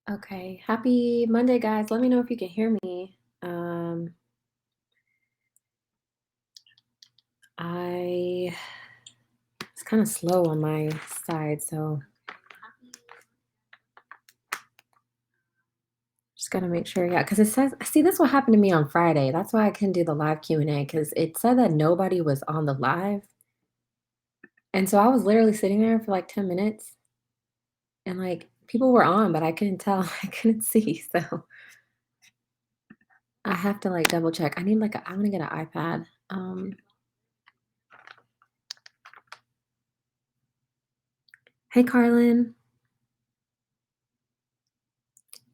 Okay, happy Monday, guys. Let me know if you can hear me. I It's kind of slow on my side, so just gotta make sure. Yeah, because it says, see, this what happened to me on Friday. That's why I couldn't do the live Q&A because it said that nobody was on the live, and so I was literally sitting there for like 10 minutes, and like people were on, but I couldn't tell. I couldn't see, so I have to like double check. I need like I want to get an iPad. Hey, Carlin.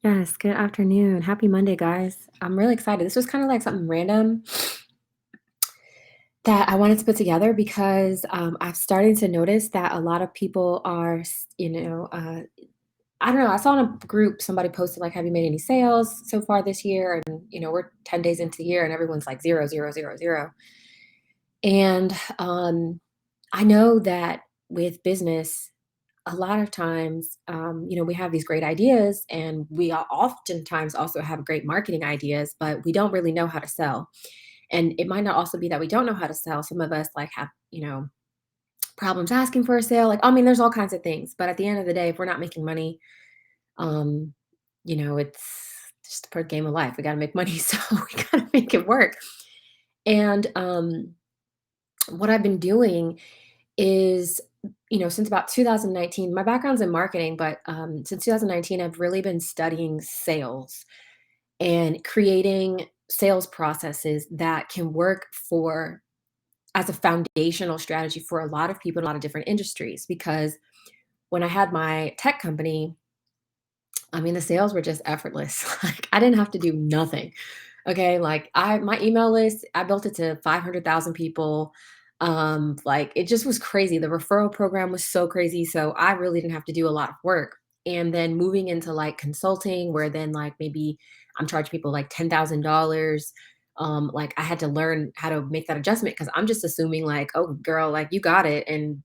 Yes, good afternoon. Happy Monday, guys. I'm really excited. This was kind of like something random that I wanted to put together because I'm starting to notice that a lot of people are, I don't know. I saw in a group somebody posted like, "Have you made any sales so far this year?" And we're 10 days into the year, and everyone's like zero, zero, zero, zero. And I know that with business, a lot of times, we have these great ideas, and we oftentimes also have great marketing ideas, but we don't really know how to sell. And it might not also be that we don't know how to sell. Some of us like have, problems asking for a sale. Like, I mean, there's all kinds of things. But at the end of the day, if we're not making money, um, it's just a part game of life. We got to make money, so we got to make it work. And what I've been doing is, since about 2019, my background's in marketing, but since 2019, I've really been studying sales and creating sales processes that can work for as a foundational strategy for a lot of people in a lot of different industries. Because when I had my tech company, I mean, the sales were just effortless. Like I didn't have to do nothing. Okay, like my email list, I built it to 500,000 people. Like it just was crazy. The referral program was so crazy. So I really didn't have to do a lot of work. And then moving into like consulting, where then like maybe I'm charging people like $10,000. Like I had to learn how to make that adjustment because I'm just assuming like, oh girl, like you got it. And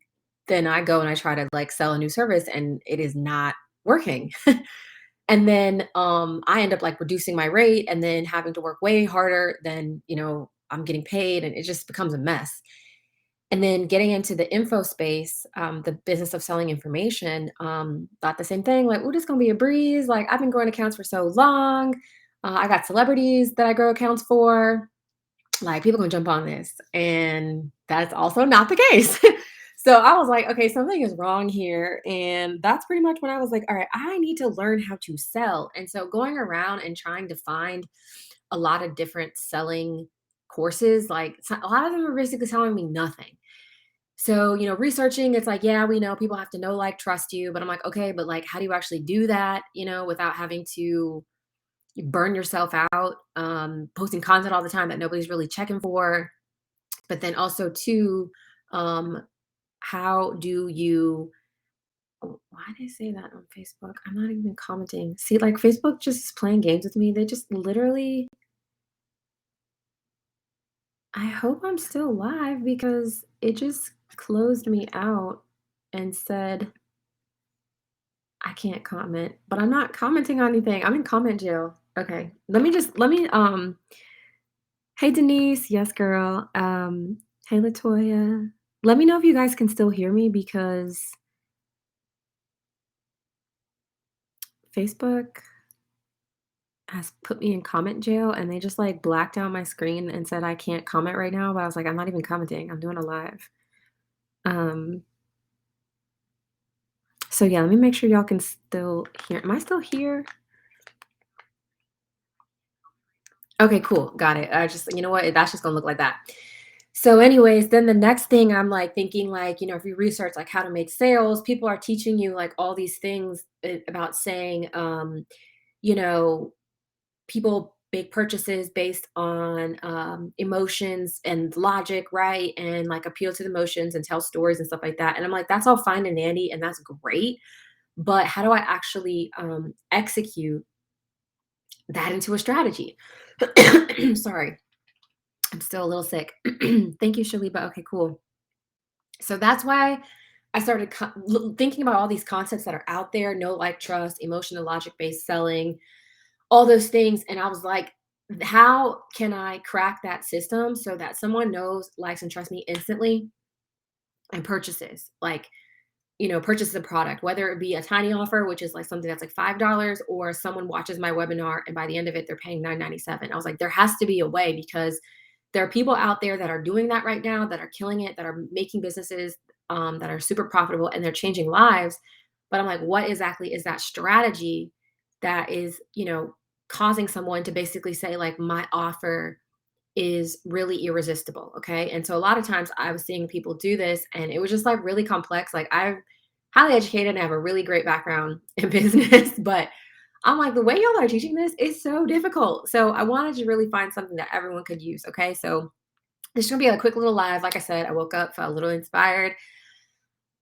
then I go and I try to like sell a new service and it is not working. And then, I end up, like, reducing my rate and then having to work way harder than, I'm getting paid, and it just becomes a mess. And then getting into the info space, the business of selling information, thought the same thing, like, "Ooh, this gonna be a breeze, like, I've been growing accounts for so long. I got celebrities that I grow accounts for. Like, people gonna jump on this." And that's also not the case. So I was like, okay, something is wrong here. And that's pretty much when I was like, all right, I need to learn how to sell. And so going around and trying to find a lot of different selling courses, like a lot of them are basically telling me nothing. So, researching, it's like, yeah, we know people have to know, like, trust you. But I'm like, okay, but like, how do you actually do that, without having to you burn yourself out, posting content all the time that nobody's really checking for. But then also too, um, how do you why did I say that on Facebook? I'm not even commenting. See, like Facebook just is playing games with me. They just literally I hope I'm still live because it just closed me out and said I can't comment, but I'm not commenting on anything. I'm in comment jail. Okay. Let me hey Denise, yes girl. Hey Latoya. Let me know if you guys can still hear me because Facebook has put me in comment jail and they just like blacked out my screen and said I can't comment right now, but I was like, I'm not even commenting. I'm doing a live. Um, so yeah, let me make sure y'all can still hear. Am I still here? Okay, cool. Got it. I just, you know what? That's just gonna look like that. So, anyways, then the next thing I'm like thinking, like, if you research like how to make sales, people are teaching you like all these things about saying, you know, people make purchases based on emotions and logic, right? And like appeal to the emotions and tell stories and stuff like that. And I'm like, that's all fine and dandy, and that's great. But how do I actually execute that into a strategy? Sorry, I'm still a little sick. Thank you, Shaliba. Okay, cool. So that's why I started thinking about all these concepts that are out there, no like trust, emotional logic based selling, all those things. And I was like, how can I crack that system so that someone knows, likes, and trusts me instantly and purchases? Like, purchases a product, whether it be a tiny offer, which is like something that's like $5, or someone watches my webinar and by the end of it, they're paying $9.97. I was like, there has to be a way because there are people out there that are doing that right now, that are killing it, that are making businesses that are super profitable and they're changing lives. But I'm like, what exactly is that strategy that is, causing someone to basically say, like, my offer is really irresistible. Okay. And so a lot of times I was seeing people do this and it was just like really complex. Like I'm highly educated and I have a really great background in business, but I'm like, the way y'all are teaching this is so difficult. So I wanted to really find something that everyone could use. Okay. So this is gonna be a quick little live. Like I said, I woke up, felt a little inspired.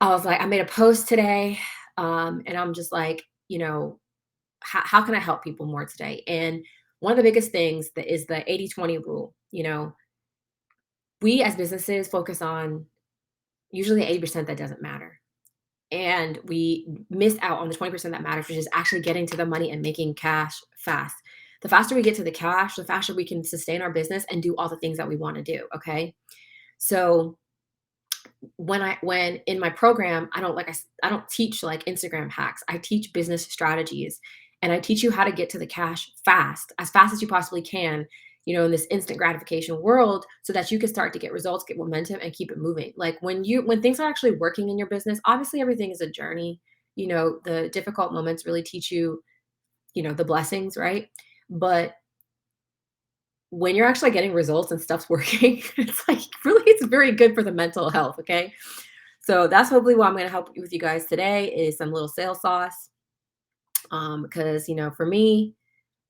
I was like, I made a post today. And I'm just like, how can I help people more today? And one of the biggest things that is the 80-20 rule. We as businesses focus on usually 80% that doesn't matter. And we miss out on the 20% that matters, which is actually getting to the money and making cash fast. The faster we get to the cash, the faster we can sustain our business and do all the things that we want to do. Okay. So when in my program, I don't teach like Instagram hacks. I teach business strategies and I teach you how to get to the cash fast as you possibly can, in this instant gratification world so that you can start to get results, get momentum and keep it moving. Like when things are actually working in your business, obviously everything is a journey. The difficult moments really teach you, the blessings, right? But when you're actually getting results and stuff's working, it's like really it's very good for the mental health, okay? So that's hopefully what I'm going to help with you guys today is some little sales sauce. Because for me,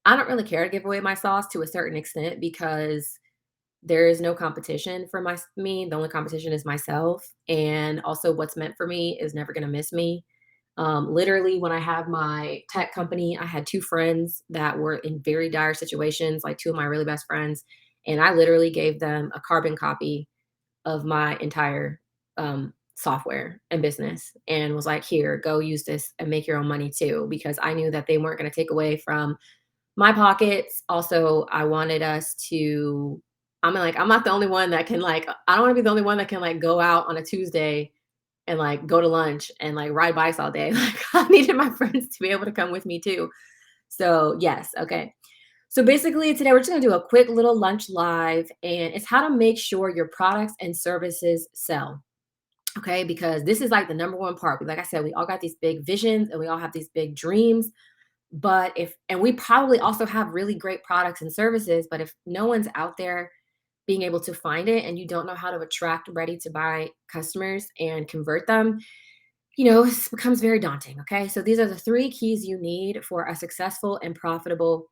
I don't really care to give away my sauce to a certain extent because there is no competition for me. The only competition is myself, and also what's meant for me is never going to miss me. Literally, when I had my tech company, I had two friends that were in very dire situations, like two of my really best friends, and I literally gave them a carbon copy of my entire software and business and was like, here, go use this and make your own money too, because I knew that they weren't going to take away from my pockets. Also, I wanted us to, I'm like, I'm not the only one that can like, I don't want to be the only one that can like go out on a Tuesday and like go to lunch and like ride bikes all day. Like I needed my friends to be able to come with me too. So yes, okay. So basically, today we're just gonna do a quick little lunch live, and it's how to make sure your products and services sell. Okay, because this is like the number one part. Like I said, we all got these big visions and we all have these big dreams. But and we probably also have really great products and services, but if no one's out there being able to find it and you don't know how to attract ready to buy customers and convert them, it becomes very daunting. Okay. So these are the three keys you need for a successful and profitable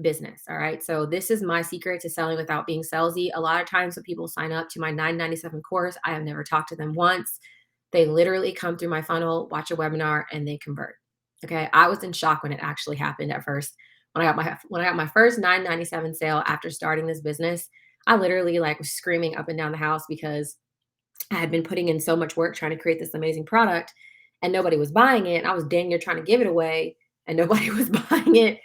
business. All right. So this is my secret to selling without being salesy. A lot of times when people sign up to my 997 course, I have never talked to them once. They literally come through my funnel, watch a webinar, and they convert. Okay. I was in shock when it actually happened at first. When I got my first 997 sale after starting this business, I literally like was screaming up and down the house because I had been putting in so much work trying to create this amazing product and nobody was buying it. And I was dang near trying to give it away and nobody was buying it.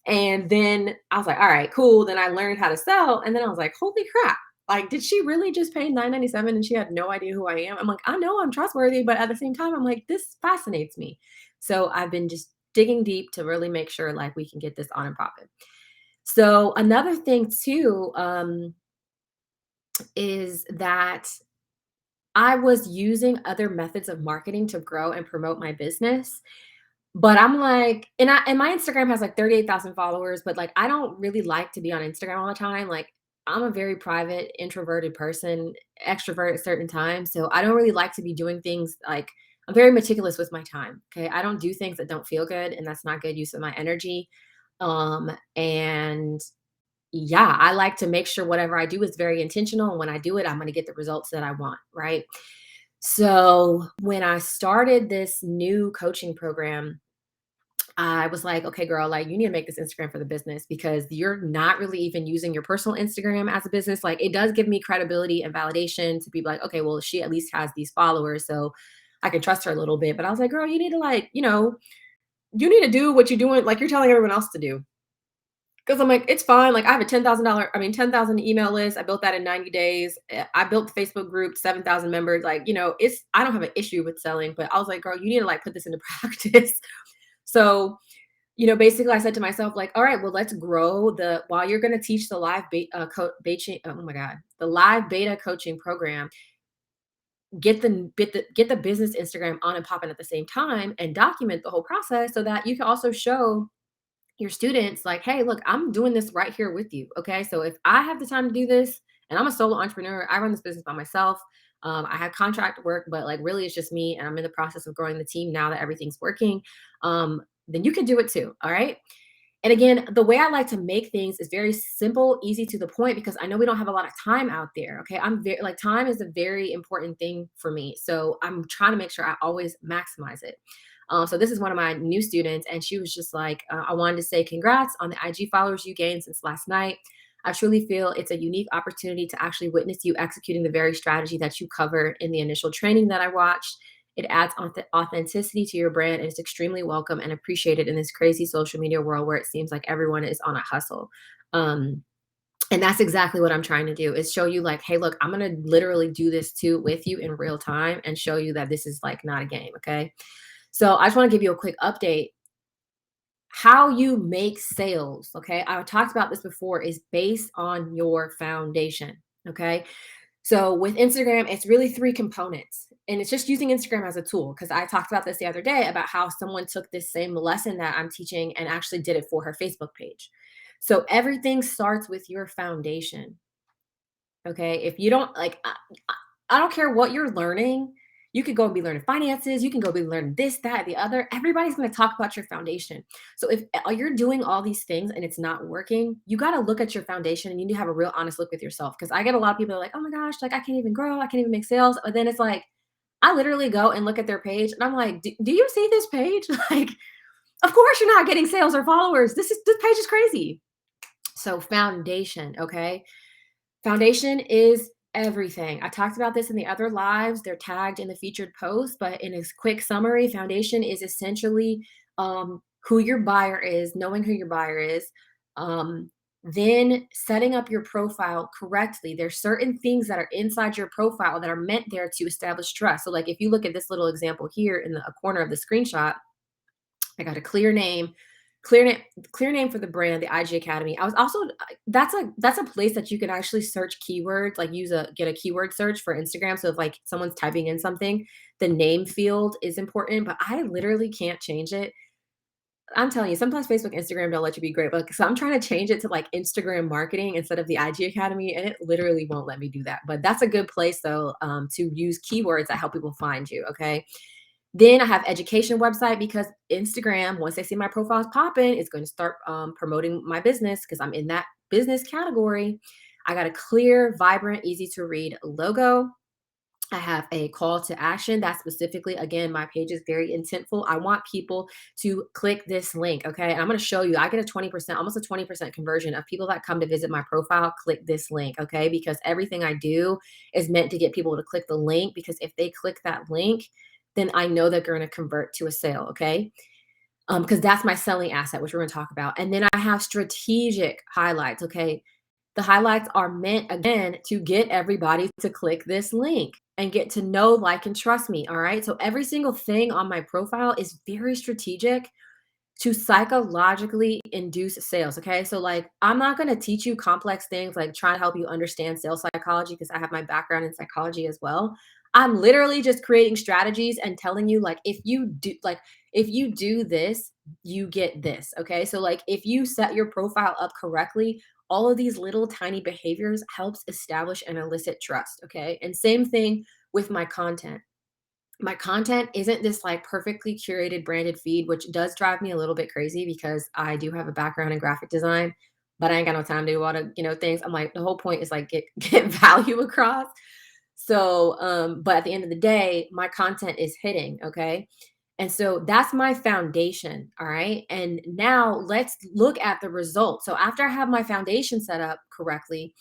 And then I was like, all right, cool. Then I learned how to sell. And then I was like, holy crap. Like, did she really just pay 997 and she had no idea who I am? I'm like, I know I'm trustworthy, but at the same time, I'm like, this fascinates me. So I've been just digging deep to really make sure like we can get this on and popping. So another thing too, is that I was using other methods of marketing to grow and promote my business. But I'm like, and my Instagram has like 38,000 followers, but like I don't really like to be on Instagram all the time. Like I'm a very private, introverted person, extrovert at certain times. So I don't really like to be doing things like I'm very meticulous with my time. Okay. I don't do things that don't feel good, and that's not good use of my energy. And yeah, I like to make sure whatever I do is very intentional. And when I do it, I'm going to get the results that I want. Right. So when I started this new coaching program, I was like, okay, girl, like you need to make this Instagram for the business because you're not really even using your personal Instagram as a business. Like it does give me credibility and validation to be like, okay, well, she at least has these followers. So I could trust her a little bit. But I was like, girl, you need to like, you need to do what you're doing, like you're telling everyone else to do. Because I'm like, it's fine. Like I have a $10,000, 10,000 email list. I built that in 90 days. I built the Facebook group, 7,000 members. Like, I don't have an issue with selling, but I was like, girl, you need to like put this into practice. So, basically I said to myself, like, all right, well, let's grow while you're going to teach the live oh my God, the live beta coaching program, get the business Instagram on and popping at the same time and document the whole process so that you can also show your students like, hey, look, I'm doing this right here with you. Okay. So if I have the time to do this and I'm a solo entrepreneur, I run this business by myself. I have contract work, but like really it's just me and I'm in the process of growing the team now that everything's working. Then you can do it too. All right. And again, the way I like to make things is very simple, easy to the point because I know we don't have a lot of time out there. Okay. I'm very like time is a very important thing for me. So I'm trying to make sure I always maximize it. So this is one of my new students, and she was just like, I wanted to say congrats on the IG followers you gained since last night. I truly feel it's a unique opportunity to actually witness you executing the very strategy that you covered in the initial training that I watched. It adds authenticity to your brand and it's extremely welcome and appreciated in this crazy social media world where it seems like everyone is on a hustle. Um, and that's exactly what I'm trying to do is show you like, hey, look, I'm going to literally do this too with you in real time and show you that this is like not a game. Okay. So I just want to give you a quick update. How you make sales, okay? I talked about this before, is based on your foundation, okay? So with Instagram, it's really three components. And it's just using Instagram as a tool because I talked about this the other day about how someone took this same lesson that I'm teaching and actually did it for her Facebook page. So everything starts with your foundation. Okay. If you don't like, I don't care what you're learning. You could go and be learning finances. You can go be learning this, that, the other. Everybody's going to talk about your foundation. So if you're doing all these things and it's not working, you got to look at your foundation and you need to have a real honest look with yourself. Because I get a lot of people that are like, oh my gosh, like I can't even grow. I can't even make sales. But then it's like, I literally go and look at their page and I'm like, do you see this page? Like, of course you're not getting sales or followers. This page is crazy. So foundation, okay? Foundation is everything. I talked about this in the other lives. They're tagged in the featured post, but in a quick summary, foundation is essentially who your buyer is, knowing who your buyer is, um, then setting up your profile correctly. There's certain things that are inside your profile that are meant there to establish trust. So, like if you look at this little example here in the corner of the screenshot, I got a clear name, clear name for the brand, the IG Academy. I was also that's a place that you can actually search keywords, like get a keyword search for Instagram. So if like someone's typing in something, the name field is important, but I literally can't change it. I'm telling you, sometimes Facebook, Instagram don't let you be great, but so I'm trying to change it to like Instagram marketing instead of the IG Academy, and it literally won't let me do that. But that's a good place though to use keywords that help people find you. Okay. Then I have education website because Instagram, once they see my profile is popping, it's going to start promoting my business because I'm in that business category. I got a clear, vibrant, easy to read logo. I have a call to action that specifically, again, my page is very intentful. I want people to click this link. Okay. And I'm going to show you, I get a 20%, almost a 20% conversion of people that come to visit my profile, click this link. Okay. Because everything I do is meant to get people to click the link because if they click that link, then I know they're going to convert to a sale. Okay. Because that's my selling asset, which we're going to talk about. And then I have strategic highlights. Okay. The highlights are meant again to get everybody to click this link and get to know, like, and trust me. All right. So every single thing on my profile is very strategic to psychologically induce sales. Okay. So, like, I'm not going to teach you complex things like trying to help you understand sales psychology because I have my background in psychology as well. I'm literally just creating strategies and telling you, like, if you do this, you get this. Okay. So, like, if you set your profile up correctly, all of these little tiny behaviors helps establish and elicit trust. Okay. And same thing with my content isn't this like perfectly curated branded feed, which does drive me a little bit crazy because I do have a background in graphic design, but I ain't got no time to do all the, things. I'm like, the whole point is like get value across. So, but at the end of the day, my content is hitting. Okay. And so that's my foundation. All right. And now let's look at the results. So after I have my foundation set up correctly,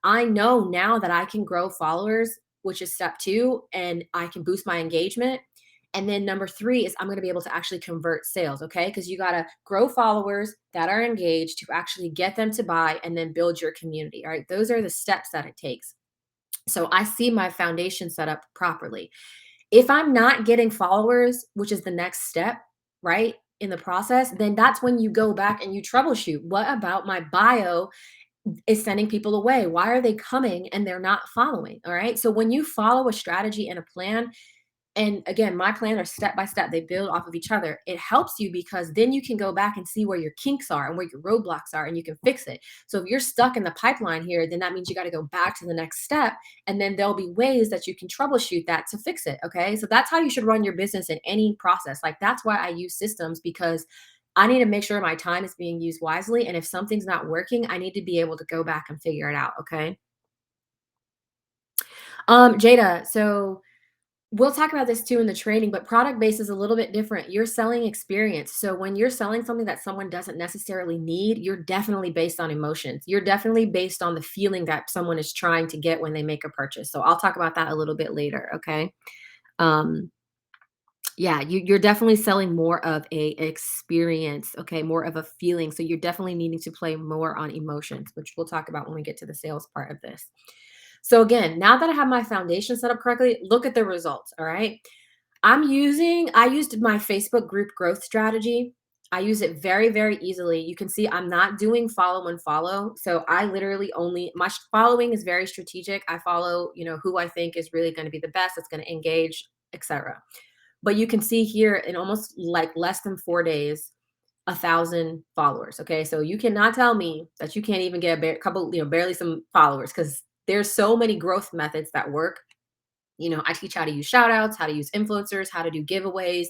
I know now that I can grow followers, which is step two, and I can boost my engagement. And then number three is I'm going to be able to actually convert sales. Okay. Because you got to grow followers that are engaged to actually get them to buy and then build your community. All right. Those are the steps that it takes. So I see my foundation set up properly. If I'm not getting followers, which is the next step, right, in the process, then that's when you go back and you troubleshoot. What about my bio is sending people away? Why are they coming and they're not following? All right. So when you follow a strategy and a plan, and again, my plan are step by step, they build off of each other. It helps you because then you can go back and see where your kinks are and where your roadblocks are and you can fix it. So if you're stuck in the pipeline here, then that means you got to go back to the next step. And then there'll be ways that you can troubleshoot that to fix it. Okay. So that's how you should run your business in any process. Like that's why I use systems, because I need to make sure my time is being used wisely. And if something's not working, I need to be able to go back and figure it out. Okay. Jada, so we'll talk about this too in the training, but product based is a little bit different. You're selling experience. So when you're selling something that someone doesn't necessarily need, you're definitely based on emotions. You're definitely based on the feeling that someone is trying to get when they make a purchase. So I'll talk about that a little bit later. Okay. Um, yeah, you're definitely selling more of a experience, okay, more of a feeling. So you're definitely needing to play more on emotions, which we'll talk about when we get to the sales part of this. So again, now that I have my foundation set up correctly, look at the results. All right. I used my Facebook group growth strategy. I use it very, very easily. You can see I'm not doing follow and follow. So I literally only, my following is very strategic. I follow, who I think is really going to be the best, that's going to engage, etc. But you can see here in almost like less than 4 days, 1,000 followers. Okay. So you cannot tell me that you can't even get a couple, barely some followers, because there's so many growth methods that work. I teach how to use shout outs, how to use influencers, how to do giveaways,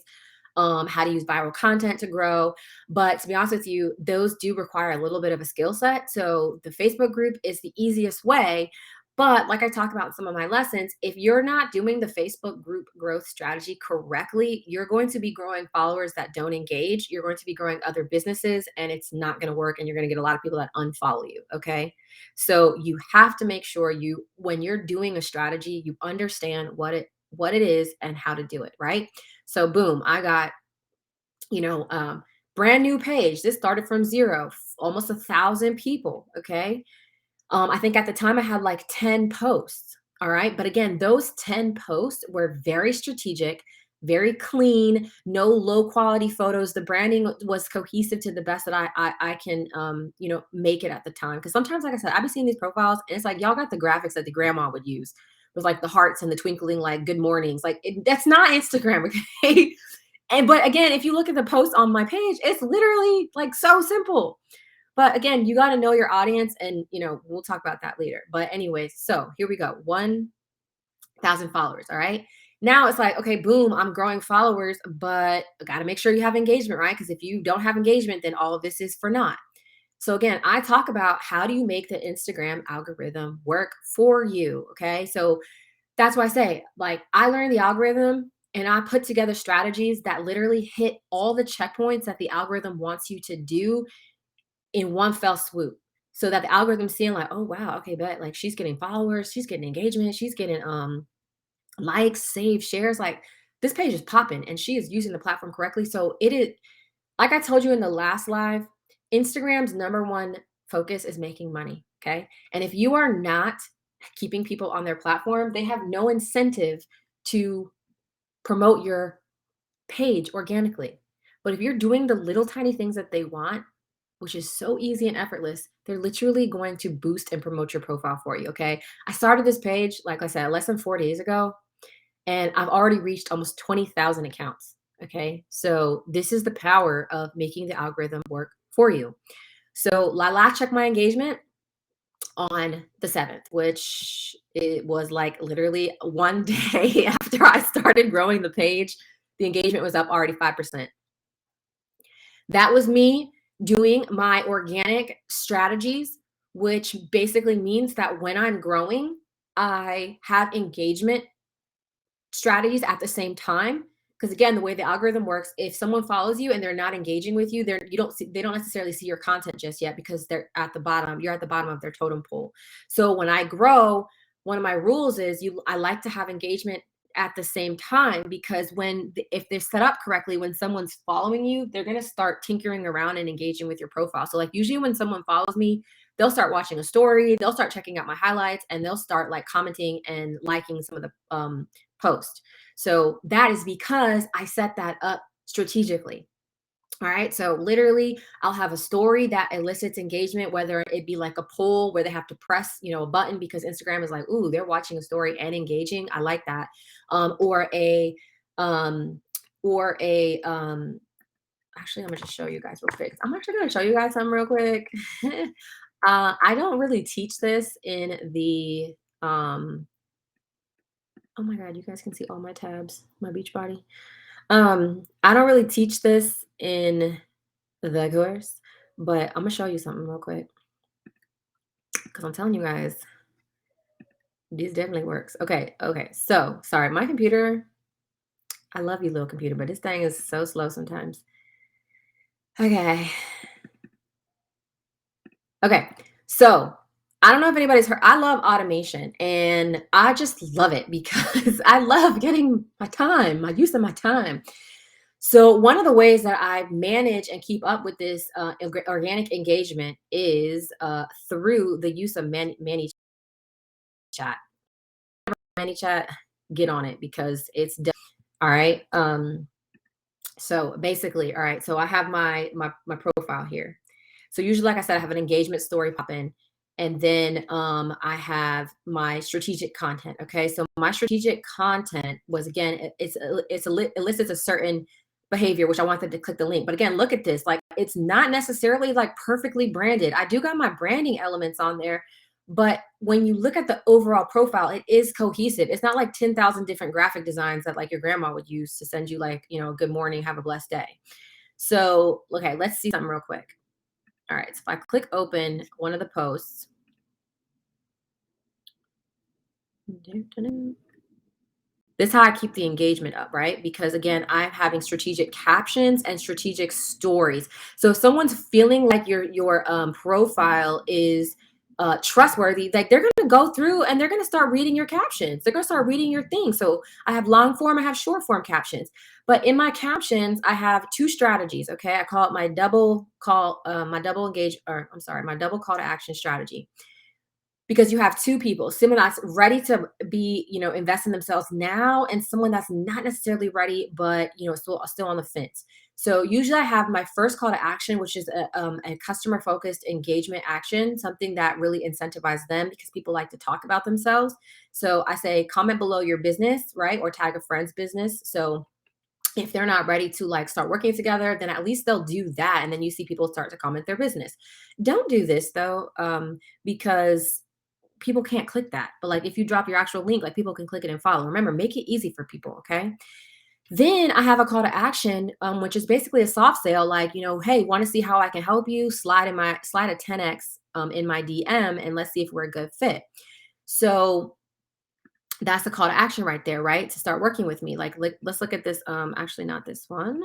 how to use viral content to grow. But to be honest with you, those do require a little bit of a skill set. So the Facebook group is the easiest way. But like I talk about in some of my lessons, if you're not doing the Facebook group growth strategy correctly, you're going to be growing followers that don't engage. You're going to be growing other businesses and it's not going to work. And you're going to get a lot of people that unfollow you. Okay. So you have to make sure when you're doing a strategy, you understand what it is and how to do it, right? So boom, I got, you know, um, brand new page. This started from zero, almost 1,000 people. Okay. I think at the time I had like 10 posts. All right. But again, those 10 posts were very strategic, very clean, no low quality photos. The branding was cohesive to the best that I can make it at the time. Cause sometimes, like I said, I've been seeing these profiles and it's like y'all got the graphics that the grandma would use with like the hearts and the twinkling like good mornings. Like that's not Instagram, okay? But again, if you look at the post on my page, it's literally like so simple. But again, you got to know your audience and, we'll talk about that later. But anyways, so here we go. 1,000 followers. All right. Now it's like, okay, boom, I'm growing followers, but I got to make sure you have engagement, right? Because if you don't have engagement, then all of this is for naught. So again, I talk about how do you make the Instagram algorithm work for you. Okay. So that's why I say, like, I learned the algorithm and I put together strategies that literally hit all the checkpoints that the algorithm wants you to do in one fell swoop, so that the algorithm's seeing like, oh wow, okay, bet like she's getting followers, she's getting engagement, she's getting likes, saves, shares. Like this page is popping and she is using the platform correctly. So it is, like I told you in the last live, Instagram's number one focus is making money. Okay. And if you are not keeping people on their platform, they have no incentive to promote your page organically. But if you're doing the little tiny things that they want, which is so easy and effortless, they're literally going to boost and promote your profile for you. Okay. I started this page, like I said, less than 4 days ago, and I've already reached almost 20,000 accounts. Okay. So this is the power of making the algorithm work for you. So Lala checked my engagement on the 7th, which it was like literally one day after I started growing the page. The engagement was up already 5%. That was me doing my organic strategies, which basically means that when I'm growing, I have engagement strategies at the same time. Because again, the way the algorithm works, if someone follows you and they're not engaging with you, they don't necessarily see your content just yet because they're at the bottom. You're at the bottom of their totem pole. So when I grow, one of my rules is I like to have engagement at the same time, because if they're set up correctly, when someone's following you, they're going to start tinkering around and engaging with your profile. So like usually when someone follows me, they'll start watching a story, they'll start checking out my highlights, and they'll start like commenting and liking some of the posts. So that is because I set that up strategically. All right. So literally, I'll have a story that elicits engagement, whether it be like a poll where they have to press, a button because Instagram is like, ooh, they're watching a story and engaging. I like that. Or a, or a, actually, I'm gonna just show you guys real quick. I'm actually gonna show you guys something real quick. I don't really teach this in the, oh my God, you guys can see all my tabs, my beach body. I don't really teach this in the course, but I'm gonna show you something real quick because I'm telling you guys, this definitely works. Okay. So sorry, my computer. I love you, little computer, but this thing is so slow sometimes. Okay. Okay. So I don't know if anybody's heard. I love automation, and I just love it because I love getting my use of my time. So one of the ways that I manage and keep up with this organic engagement is through the use of chat. ManyChat, get on it because it's all right. So basically, all right. So I have my profile here. So usually, like I said, I have an engagement story pop in, and then I have my strategic content. Okay, so my strategic content was, again, elicits a certain behavior, which I want them to click the link. But again, look at this. Like, it's not necessarily like perfectly branded. I do got my branding elements on there, but when you look at the overall profile, it is cohesive. It's not like 10,000 different graphic designs that like your grandma would use to send you like, good morning, have a blessed day. So, okay, let's see something real quick. All right, so if I click open one of the posts, this is how I keep the engagement up, right? Because again, I'm having strategic captions and strategic stories. So if someone's feeling like your profile is trustworthy, like they're going to go through and they're going to start reading your captions. They're going to start reading your thing. So I have long form, I have short form captions. But in my captions, I have two strategies. Okay, I call it my double call, my double engage, or I'm sorry, my double call to action strategy, because you have two people, someone that's ready to be, invest in themselves now, and someone that's not necessarily ready, but still on the fence. So usually I have my first call to action, which is a customer focused engagement action, something that really incentivizes them because people like to talk about themselves. So I say, comment below your business, right? Or tag a friend's business. So if they're not ready to like start working together, then at least they'll do that. And then you see people start to comment their business. Don't do this though, because people can't click that. But like if you drop your actual link, like people can click it and follow. Remember, make it easy for people, okay? Then I have a call to action, which is basically a soft sale, like, hey, want to see how I can help you? Slide a 10x in my DM, and let's see if we're a good fit. So that's the call to action right there, right? To start working with me. Like, let's look at this. Actually, not this one.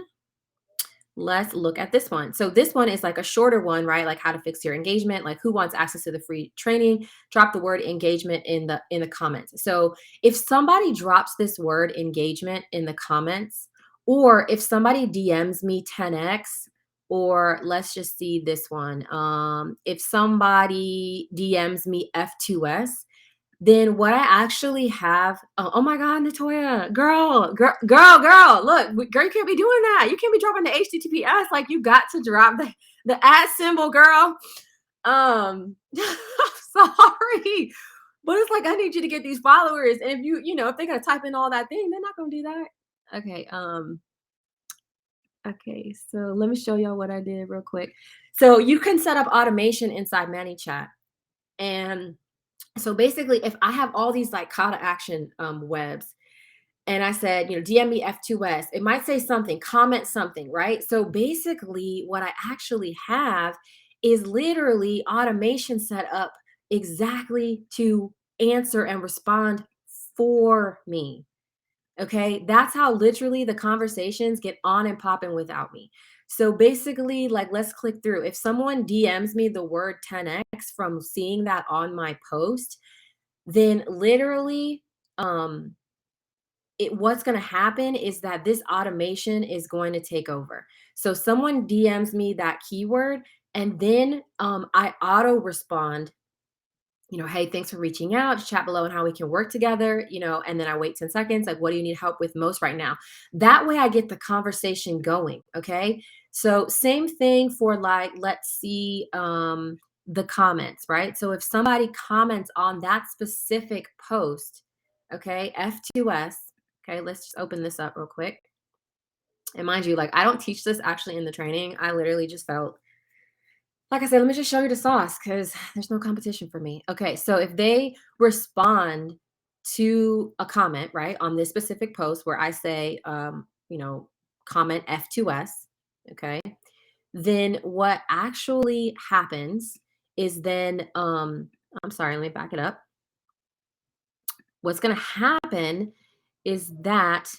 Let's look at this one. So this one is like a shorter one, right? Like how to fix your engagement, like who wants access to the free training, drop the word engagement in the comments. So if somebody drops this word engagement in the comments, or if somebody DMs me 10x, or let's just see this one. If somebody DMs me F2S, then what I actually have, oh my God, Natoya, girl, look, girl, you can't be doing that. You can't be dropping the HTTPS. Like, you got to drop the @ symbol, girl. Sorry, but it's like, I need you to get these followers. And if if they're gonna type in all that thing, they're not gonna do that. Okay. Okay, so let me show y'all what I did real quick. So you can set up automation inside ManyChat. And so basically, if I have all these like call to action webs, and I said, DM me F2S, it might say something, comment something, right? So basically, what I actually have is literally automation set up exactly to answer and respond for me. Okay, that's how literally the conversations get on and popping without me. So basically, like, let's click through. If someone DMs me the word 10x from seeing that on my post, then literally, what's going to happen is that this automation is going to take over. So someone DMs me that keyword, and then I auto respond, hey, thanks for reaching out. Chat below and how we can work together, and then I wait 10 seconds. Like, what do you need help with most right now? That way I get the conversation going. Okay. So, same thing for like, let's see, the comments, right? So, if somebody comments on that specific post, okay, F2S, okay, let's just open this up real quick. And mind you, like, I don't teach this actually in the training. I literally just felt like I said, let me just show you the sauce because there's no competition for me. Okay, so if they respond to a comment, right, on this specific post where I say, comment F2S, okay, then what actually happens is then, I'm sorry, let me back it up. What's going to happen is that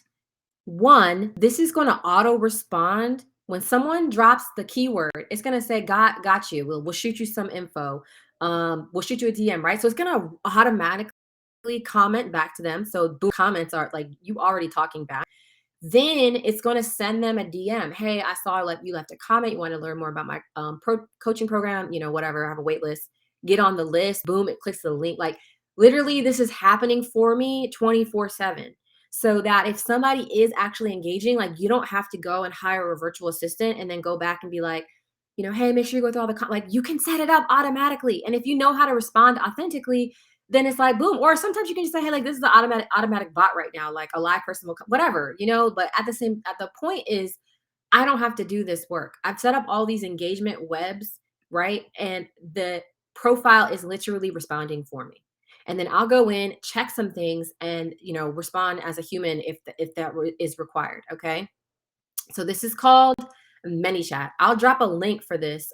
one, this is going to auto respond. When someone drops the keyword, it's going to say, got you. We'll shoot you some info. We'll shoot you a DM, right? So it's going to automatically comment back to them. So boom, comments are like you already talking back. Then it's going to send them a DM. Hey, I saw you left a comment. You want to learn more about my coaching program, whatever. I have a wait list. Get on the list. Boom, it clicks the link. Like literally, this is happening for me 24/7. So that if somebody is actually engaging, like you don't have to go and hire a virtual assistant and then go back and be like, hey, make sure you go through all the like you can set it up automatically. And if you know how to respond authentically, then it's like boom. Or sometimes you can just say, hey, like this is the automatic bot right now, like a live person will whatever, but at the point is I don't have to do this work. I've set up all these engagement webs, right? And the profile is literally responding for me. And then I'll go in, check some things, and respond as a human if that is required. Okay. So this is called ManyChat. I'll drop a link for this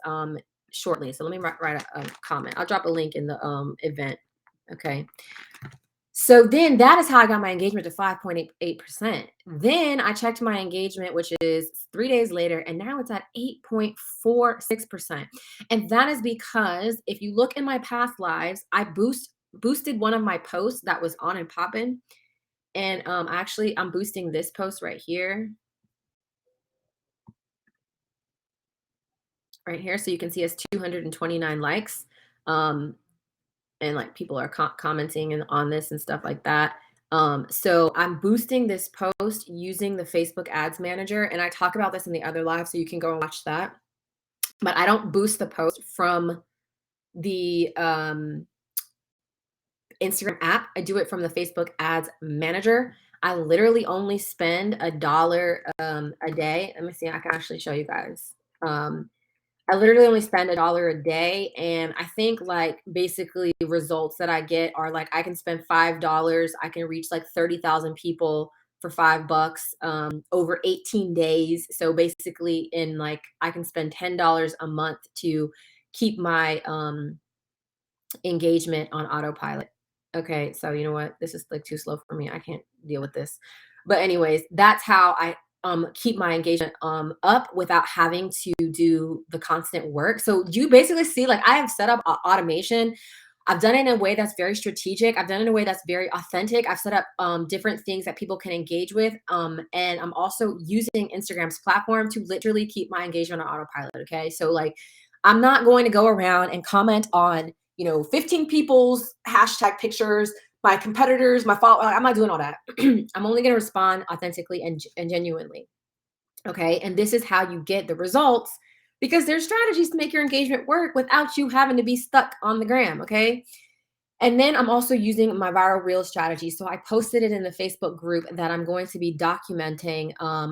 shortly. So let me write a comment. I'll drop a link in the event. Okay. So then that is how I got my engagement to 5.88%. Then I checked my engagement, which is 3 days later, and now it's at 8.46%. And that is because if you look in my past lives, I boosted one of my posts that was on and popping. And actually, I'm boosting this post right here. Right here. So you can see it's 229 likes. And like people are commenting and on this and stuff like that. So I'm boosting this post using the Facebook Ads Manager, and I talk about this in the other live, so you can go and watch that. But I don't boost the post from the Instagram app. I do it from the Facebook Ads Manager. I literally only spend $1 a day. Let me see. I can actually show you guys. I literally only spend $1 a day. And I think like basically results that I get are like I can spend $5. I can reach like 30,000 people for $5 over 18 days. So basically in like I can spend $10 a month to keep my engagement on autopilot. Okay, so you know what? This is like too slow for me. I can't deal with this. But anyways, that's how I keep my engagement up without having to do the constant work. So you basically see like I have set up automation. I've done it in a way that's very strategic. I've done it in a way that's very authentic. I've set up different things that people can engage with. And I'm also using Instagram's platform to literally keep my engagement on autopilot. Okay. So like I'm not going to go around and comment on 15 people's hashtag pictures, my competitors, my follow. I'm not doing all that. I'm only going to respond authentically and genuinely. Okay. And this is how you get the results because there's strategies to make your engagement work without you having to be stuck on the gram. Okay. And then I'm also using my viral reel strategy. So I posted it in the Facebook group that I'm going to be documenting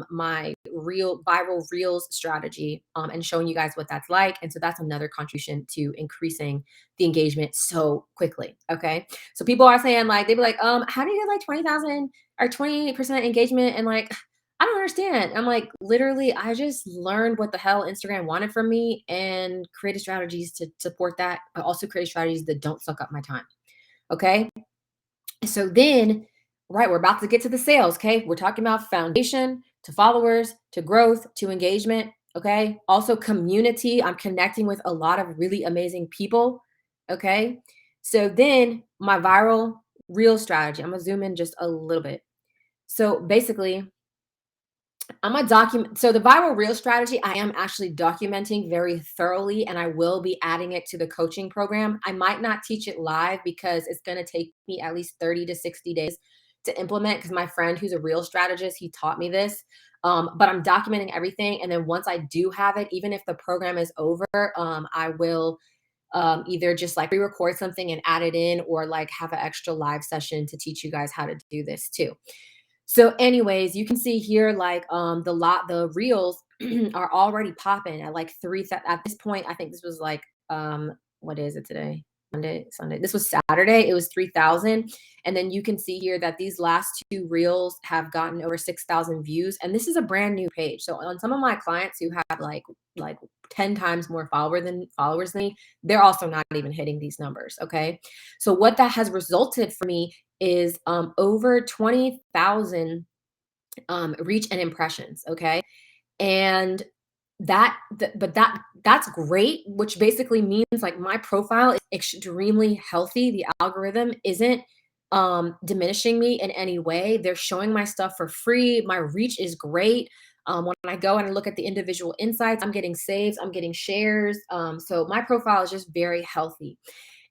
my real viral reels strategy and showing you guys what that's like. And so that's another contribution to increasing the engagement so quickly. Okay. So people are saying like, they'd be like, how do you get like 20,000 or 28% engagement? And like, I don't understand. I'm like, literally, I just learned what the hell Instagram wanted from me and created strategies to support that, but also create strategies that don't suck up my time. Okay. So then, right, we're about to get to the sales. Okay. We're talking about foundation to followers to growth to engagement. Okay. Also, community. I'm connecting with a lot of really amazing people. Okay. So then, my viral reel strategy, I'm going to zoom in just a little bit. So basically, I'm a document. So the viral reel strategy, I am actually documenting very thoroughly, and I will be adding it to the coaching program. I might not teach it live because it's going to take me at least 30 to 60 days to implement. Because my friend who's a reel strategist, he taught me this. But I'm documenting everything, and then once I do have it, even if the program is over, I will either just like re-record something and add it in, or like have an extra live session to teach you guys how to do this too. So anyways, you can see here like the reels are already popping at like at this point. I think this was like what is it today? Monday, Sunday. This was Saturday. It was 3,000. And then you can see here that these last two reels have gotten over 6,000 views. And this is a brand new page. So on some of my clients who have like 10 times more followers than me, they're also not even hitting these numbers. Okay. So what that has resulted for me is over 20,000 reach and impressions. Okay. And that's great, which basically means like my profile is extremely healthy. The algorithm isn't diminishing me in any way. They're showing my stuff for free. My reach is great. When I go and look at the individual insights, I'm getting saves, I'm getting shares. So my profile is just very healthy.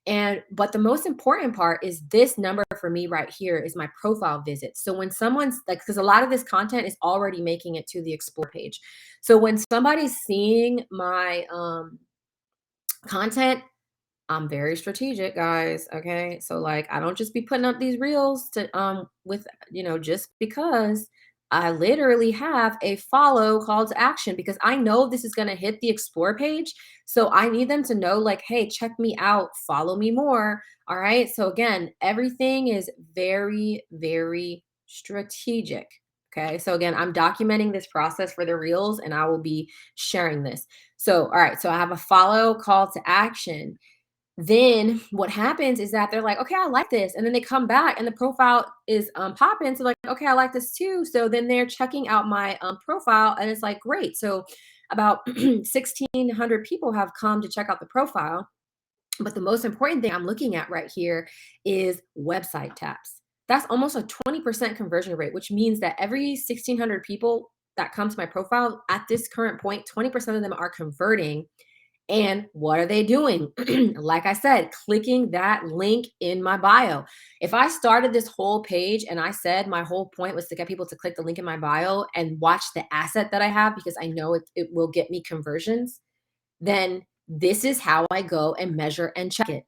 And but the most important part is this number for me right here is my profile visits. So when someone's like, because a lot of this content is already making it to the explore page. So when somebody's seeing my content, I'm very strategic, guys. Okay. So like I don't just be putting up these reels to with just because. I literally have a follow call to action because I know this is going to hit the explore page. So I need them to know like, hey, check me out, follow me more. All right. So again, everything is very, very strategic. Okay. So again, I'm documenting this process for the reels and I will be sharing this. So, all right. So I have a follow call to action. Then what happens is that they're like, okay, I like this. And then they come back and the profile is popping. So like, okay, I like this too. So then they're checking out my profile and it's like, great. So about 1,600 people have come to check out the profile. But the most important thing I'm looking at right here is website taps. That's almost a 20% conversion rate, which means that every 1,600 people that come to my profile at this current point, 20% of them are converting. And what are they doing? Like I said, clicking that link in my bio. If I started this whole page and I said my whole point was to get people to click the link in my bio and watch the asset that I have because I know it will get me conversions, then this is how I go and measure and check it.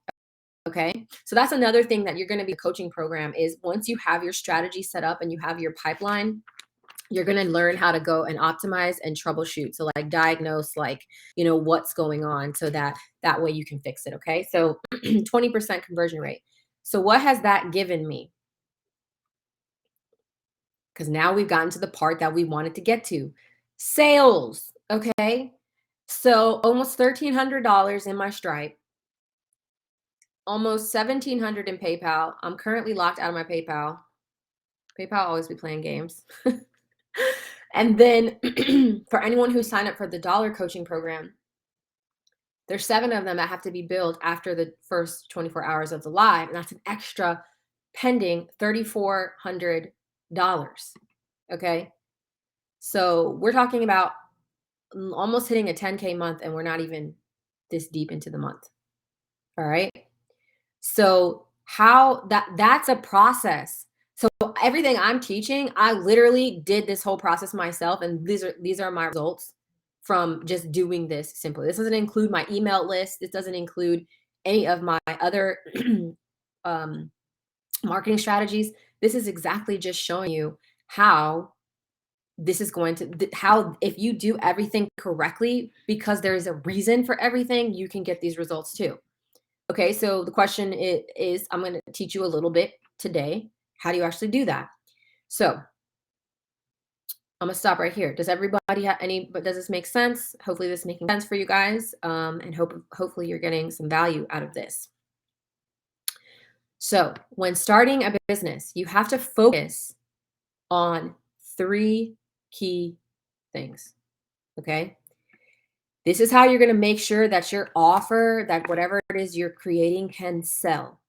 Okay. So that's another thing that you're going to be a coaching program is once you have your strategy set up and you have your pipeline, you're going to learn how to go and optimize and troubleshoot. So like diagnose like, what's going on so that way you can fix it. Okay. So 20% conversion rate. So what has that given me? Because now we've gotten to the part that we wanted to get to. Sales. Okay. So almost $1,300 in my Stripe, almost 1,700 in PayPal. I'm currently locked out of my PayPal. PayPal always be playing games. And then for anyone who signed up for the dollar coaching program, there's 7 of them that have to be billed after the first 24 hours of the live. And that's an extra pending $3,400. Okay. So we're talking about almost hitting a 10K month, and we're not even this deep into the month. All right. So that's a process. So everything I'm teaching, I literally did this whole process myself, and these are my results from just doing this simply. This doesn't include my email list. This doesn't include any of my other um, marketing strategies. This is exactly just showing you how this is going to how if you do everything correctly, because there is a reason for everything, you can get these results too. Okay, so the question is I'm going to teach you a little bit today. How do you actually do that? So I'm gonna stop right here. Does everybody have any? But does this make sense? Hopefully, this is making sense for you guys, and hopefully you're getting some value out of this. So when starting a business, you have to focus on 3 key things. Okay. This is how you're going to make sure that your offer, that whatever it is you're creating, can sell.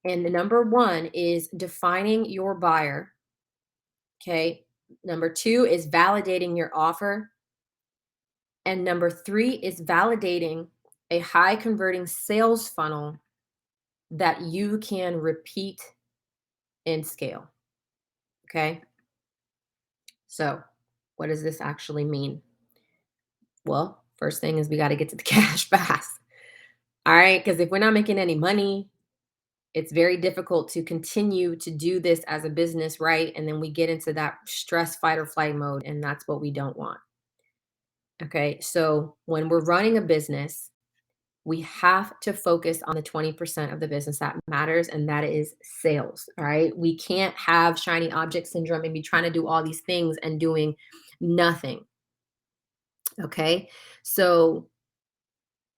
And the number one is defining your buyer. Okay. Number two is validating your offer. And number three is validating a high converting sales funnel that you can repeat and scale. Okay. So, what does this actually mean? Well, first thing is we got to get to the cash fast. All right. Because if we're not making any money, it's very difficult to continue to do this as a business, right? And then we get into that stress, fight, or flight mode. And that's what we don't want. Okay. So, when we're running a business, we have to focus on the 20% of the business that matters, and that is sales. All right. We can't have shiny object syndrome and be trying to do all these things and doing nothing. Okay. So,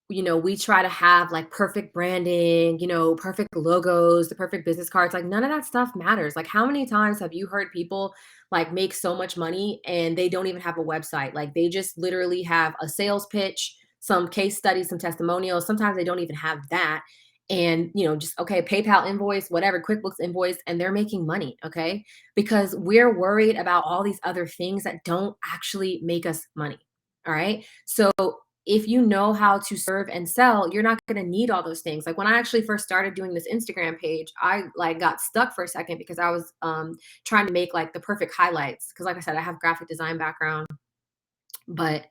we try to have like perfect branding, perfect logos, the perfect business cards. Like, none of that stuff matters. Like, how many times have you heard people like make so much money and they don't even have a website? Like, they just literally have a sales pitch, some case studies, some testimonials. Sometimes they don't even have that. And, just okay, PayPal invoice, whatever, QuickBooks invoice, and they're making money. Okay. Because we're worried about all these other things that don't actually make us money. All right. So, if you know how to serve and sell, you're not going to need all those things. Like, when I actually first started doing this Instagram page, I like got stuck for a second because I was trying to make like the perfect highlights. Cause like I said, I have graphic design background, but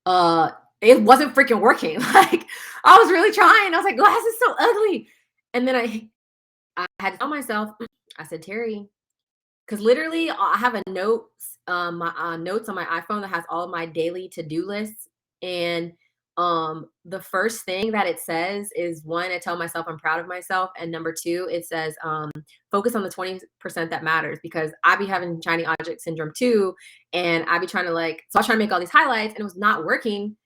uh it wasn't freaking working. Like, I was really trying. I was like, "Why is this so ugly?" And then I had to tell myself, I said, "Terry," because literally I have a my notes on my iPhone that has all of my daily to-do lists. And the first thing that it says is, one, I tell myself I'm proud of myself. And number two, it says, focus on the 20% that matters, because I be having shiny object syndrome too. And I be trying to so I was trying to make all these highlights and it was not working.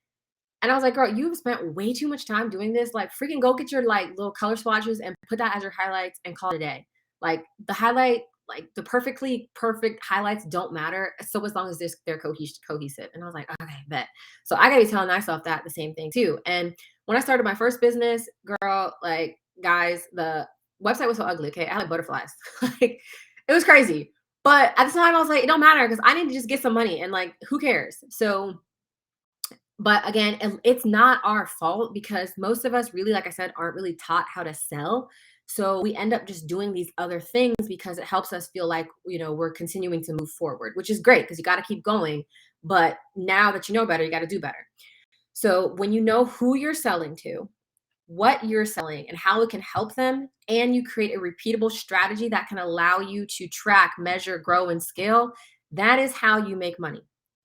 And I was like, girl, you've spent way too much time doing this. Like, freaking go get your like little color swatches and put that as your highlights and call it a day. Like, the highlight, like the perfectly perfect highlights don't matter. So as long as they're cohesive. And I was like, okay, bet. So I gotta be telling myself that the same thing too. And when I started my first business, girl, like, guys, the website was so ugly. Okay. I had like butterflies. Like, it was crazy. But at the time I was like, it don't matter because I need to just get some money and like, who cares? So, but again, it's not our fault because most of us really, like I said, aren't really taught how to sell. So we end up just doing these other things because it helps us feel like, we're continuing to move forward, which is great because you got to keep going. But now that you know better, you got to do better. So when you know who you're selling to, what you're selling, and how it can help them, and you create a repeatable strategy that can allow you to track, measure, grow, and scale, that is how you make money.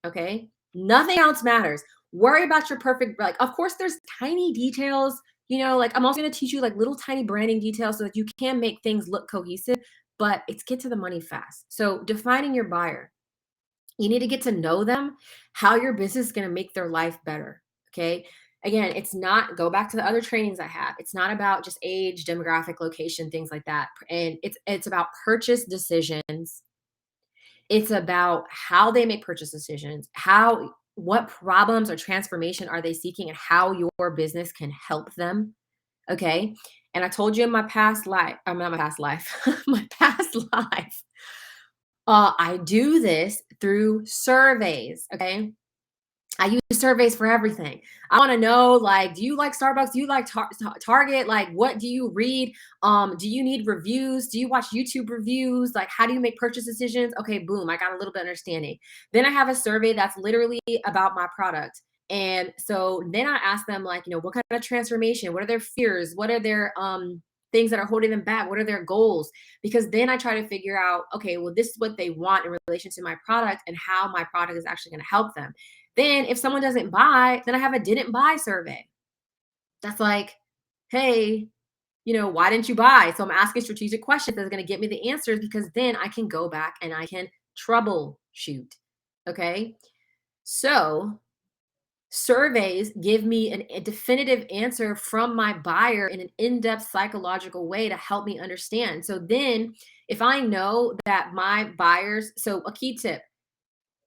Okay. Nothing else matters. Worry about your perfect, like, of course, there's tiny details, like, I'm also going to teach you like little tiny branding details so that you can make things look cohesive, but it's get to the money fast. So, defining your buyer, you need to get to know them, how your business is going to make their life better. Okay. Again, it's not, go back to the other trainings I have. It's not about just age, demographic, location, things like that. And it's about purchase decisions. It's about how they make purchase decisions, what problems or transformation are they seeking, and how your business can help them. Okay. And I told you in my past life, I'm not my past life, my past life, I do this through surveys. Okay. I use surveys for everything. I want to know, like, do you like Starbucks? Do you like Target? Like, what do you read? Do you need reviews? Do you watch YouTube reviews? Like, how do you make purchase decisions? Okay, boom, I got a little bit of understanding. Then I have a survey that's literally about my product. And so then I ask them, like, what kind of transformation? What are their fears? What are their things that are holding them back? What are their goals? Because then I try to figure out, okay, well, this is what they want in relation to my product and how my product is actually going to help them. Then if someone doesn't buy, then I have a didn't buy survey. That's like, hey, why didn't you buy? So I'm asking strategic questions that's going to get me the answers, because then I can go back and I can troubleshoot. Okay. So surveys give me a definitive answer from my buyer in an in-depth psychological way to help me understand. So then if I know that my buyers, so a key tip,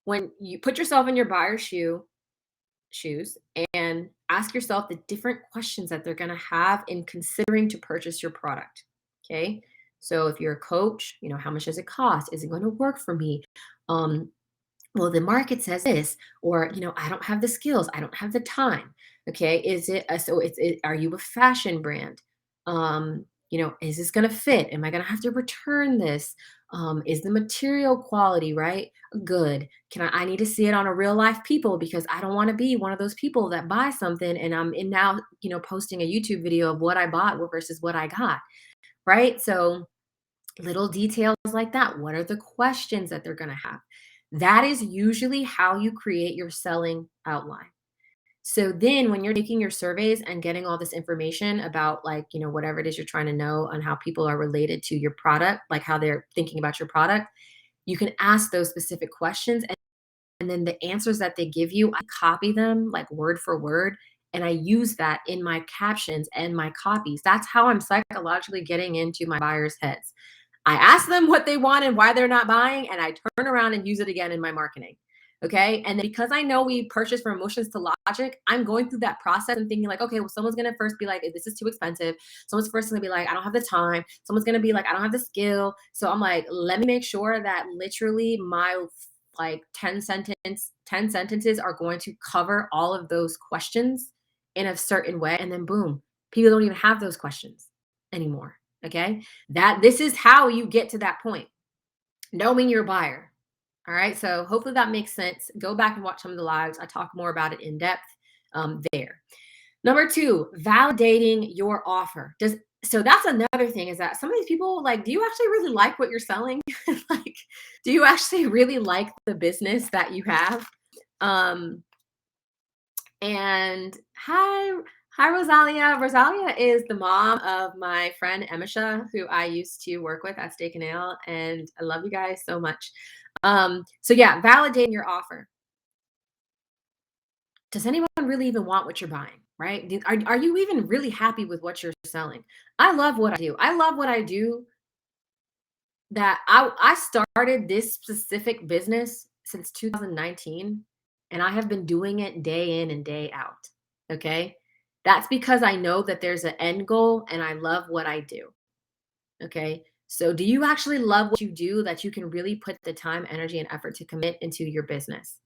when you put yourself in your buyer's shoes and ask yourself the different questions that they're going to have in considering to purchase your product. Okay. So if you're a coach, how much does it cost? Is it going to work for me? Um, well, the market says this, or I don't have the skills, I don't have the time. Okay, is it so are you a fashion brand? Is this going to fit? Am I going to have to return this? Is the material quality right? Good. I need to see it on a real life people, because I don't want to be one of those people that buy something and I'm in now, posting a YouTube video of what I bought versus what I got, right? So little details like that. What are the questions that they're going to have? That is usually how you create your selling outline. So then when you're taking your surveys and getting all this information about, like, whatever it is you're trying to know on how people are related to your product, like how they're thinking about your product, you can ask those specific questions. And then the answers that they give you, I copy them like word for word. And I use that in my captions and my copies. That's how I'm psychologically getting into my buyers' heads. I ask them what they want and why they're not buying, and I turn around and use it again in my marketing. Okay. And then because I know we purchase from emotions to logic, I'm going through that process and thinking, like, okay, well, someone's going to first be like, this is too expensive. Someone's first going to be like, I don't have the time. Someone's going to be like, I don't have the skill. So I'm like, let me make sure that literally my like 10 sentences are going to cover all of those questions in a certain way. And then boom, people don't even have those questions anymore. Okay. This is how you get to that point, knowing your buyer. All right. So hopefully that makes sense. Go back and watch some of the lives. I talk more about it in depth there. Number two, validating your offer. So that's another thing, is that some of these people, like, do you actually really like what you're selling? Like, do you actually really like the business that you have? Um, and hi, Rosalia. Rosalia is the mom of my friend Emisha, who I used to work with at Steak and Ale, and I love you guys so much. So yeah, validating your offer. Does anyone really even want what you're buying, right? Are you even really happy with what you're selling? I love what I do. I love what I do. That I started this specific business since 2019, and I have been doing it day in and day out. Okay. That's because I know that there's an end goal and I love what I do. Okay. So do you actually love what you do, that you can really put the time, energy, and effort to commit into your business?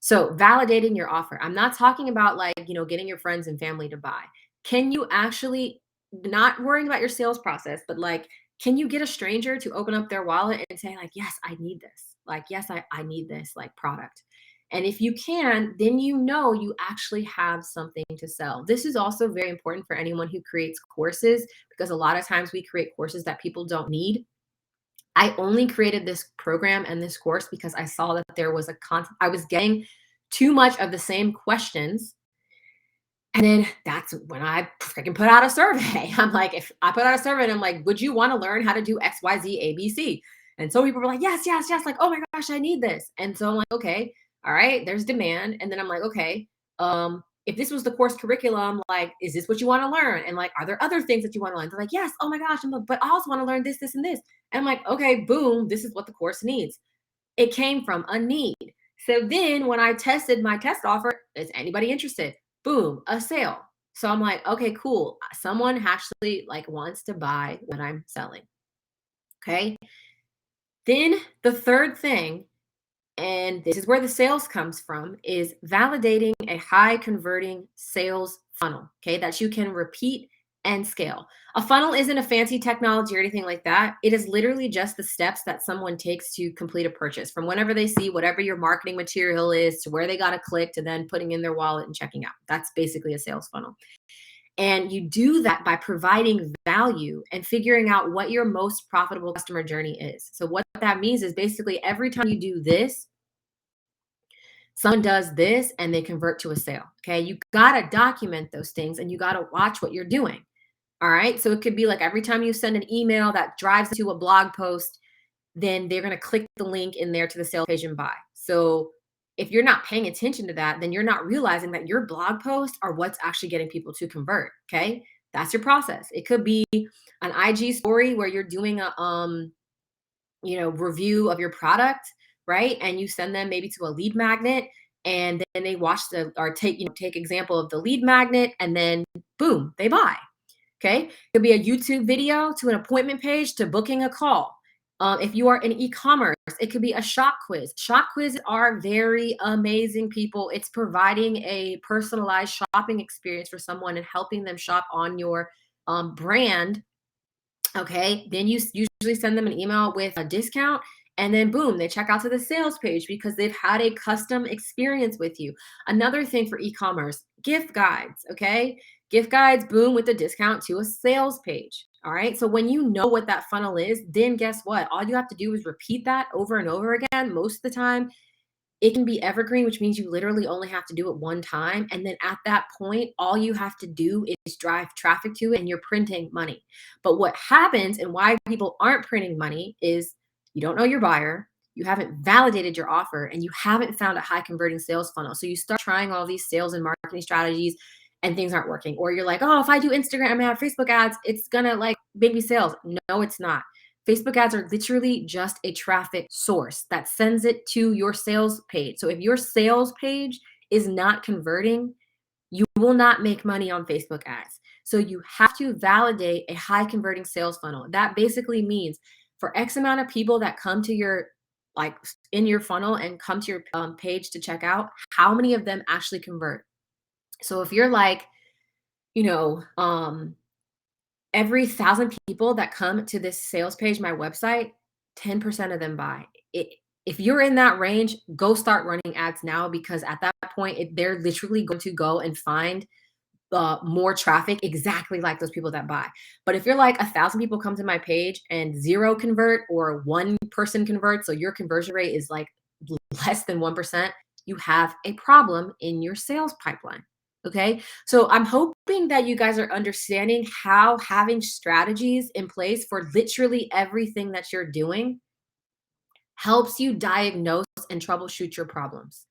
So validating your offer. I'm not talking about, like, getting your friends and family to buy. Can you actually, not worrying about your sales process, but like, can you get a stranger to open up their wallet and say, like, yes, I need this. Like, yes, I need this like product. And if you can, then you actually have something to sell. This is also very important for anyone who creates courses, because a lot of times we create courses that people don't need. I only created this program and this course because I saw that there was I was getting too much of the same questions. And then that's when I freaking put out a survey. I'm like, if I put out a survey and I'm like, would you want to learn how to do X, Y, Z, A, B, C? And so people were like, yes, yes, yes. Like, oh my gosh, I need this. And so I'm like, okay, all right, there's demand. And then I'm like, okay, if this was the course curriculum, like, is this what you want to learn? And like, are there other things that you want to learn? They're like, yes, oh my gosh. I'm like, but I also want to learn this, this, and this. And I'm like, okay, boom, this is what the course needs. It came from a need. So then when I tested my test offer, is anybody interested? Boom, a sale. So I'm like, okay, cool. Someone actually like wants to buy what I'm selling. Okay. Then the third thing, and this is where the sales comes from, is validating a high converting sales funnel, okay, that you can repeat and scale. A funnel isn't a fancy technology or anything like that. It is literally just the steps that someone takes to complete a purchase, from whenever they see whatever your marketing material is to where they got to click to then putting in their wallet and checking out. That's basically a sales funnel. And you do that by providing value and figuring out what your most profitable customer journey is. So, what that means is basically every time you do this, someone does this and they convert to a sale. Okay. You got to document those things and you got to watch what you're doing. All right. So, it could be like every time you send an email that drives to a blog post, then they're going to click the link in there to the sales page and buy. So, if you're not paying attention to that, then you're not realizing that your blog posts are what's actually getting people to convert. Okay. That's your process. It could be an IG story where you're doing a review of your product, right? And you send them maybe to a lead magnet, and then they watch take example of the lead magnet, and then boom, they buy. Okay. It could be a YouTube video to an appointment page to booking a call. If you are in e-commerce, it could be a shop quiz. Shop quizzes are very amazing, people. It's providing a personalized shopping experience for someone and helping them shop on your brand. Okay, then you usually send them an email with a discount, and then boom, they check out to the sales page because they've had a custom experience with you. Another thing for e-commerce, gift guides. Okay, gift guides, boom, with a discount to a sales page. All right, so when you know what that funnel is, then guess what? All you have to do is repeat that over and over again. Most of the time, it can be evergreen, which means you literally only have to do it one time. And then at that point, all you have to do is drive traffic to it and you're printing money. But what happens and why people aren't printing money is you don't know your buyer, you haven't validated your offer, and you haven't found a high converting sales funnel. So you start trying all these sales and marketing strategies and things aren't working. Or you're like, oh, if I do Instagram and Facebook ads, it's gonna like make me sales. No, it's not. Facebook ads are literally just a traffic source that sends it to your sales page. So if your sales page is not converting, you will not make money on Facebook ads. So you have to validate a high converting sales funnel. That basically means for X amount of people that come to your like in your funnel and come to your page to check out, how many of them actually convert? So if you're like, you know, every 1,000 people that come to this sales page, my website, 10% of them buy. It, if you're in that range, go start running ads now because at that point, they're literally going to go and find more traffic exactly like those people that buy. But if you're like 1,000 people come to my page and zero convert or one person converts, so your conversion rate is like less than 1%, you have a problem in your sales pipeline. Okay. So I'm hoping that you guys are understanding how having strategies in place for literally everything that you're doing helps you diagnose and troubleshoot your problems.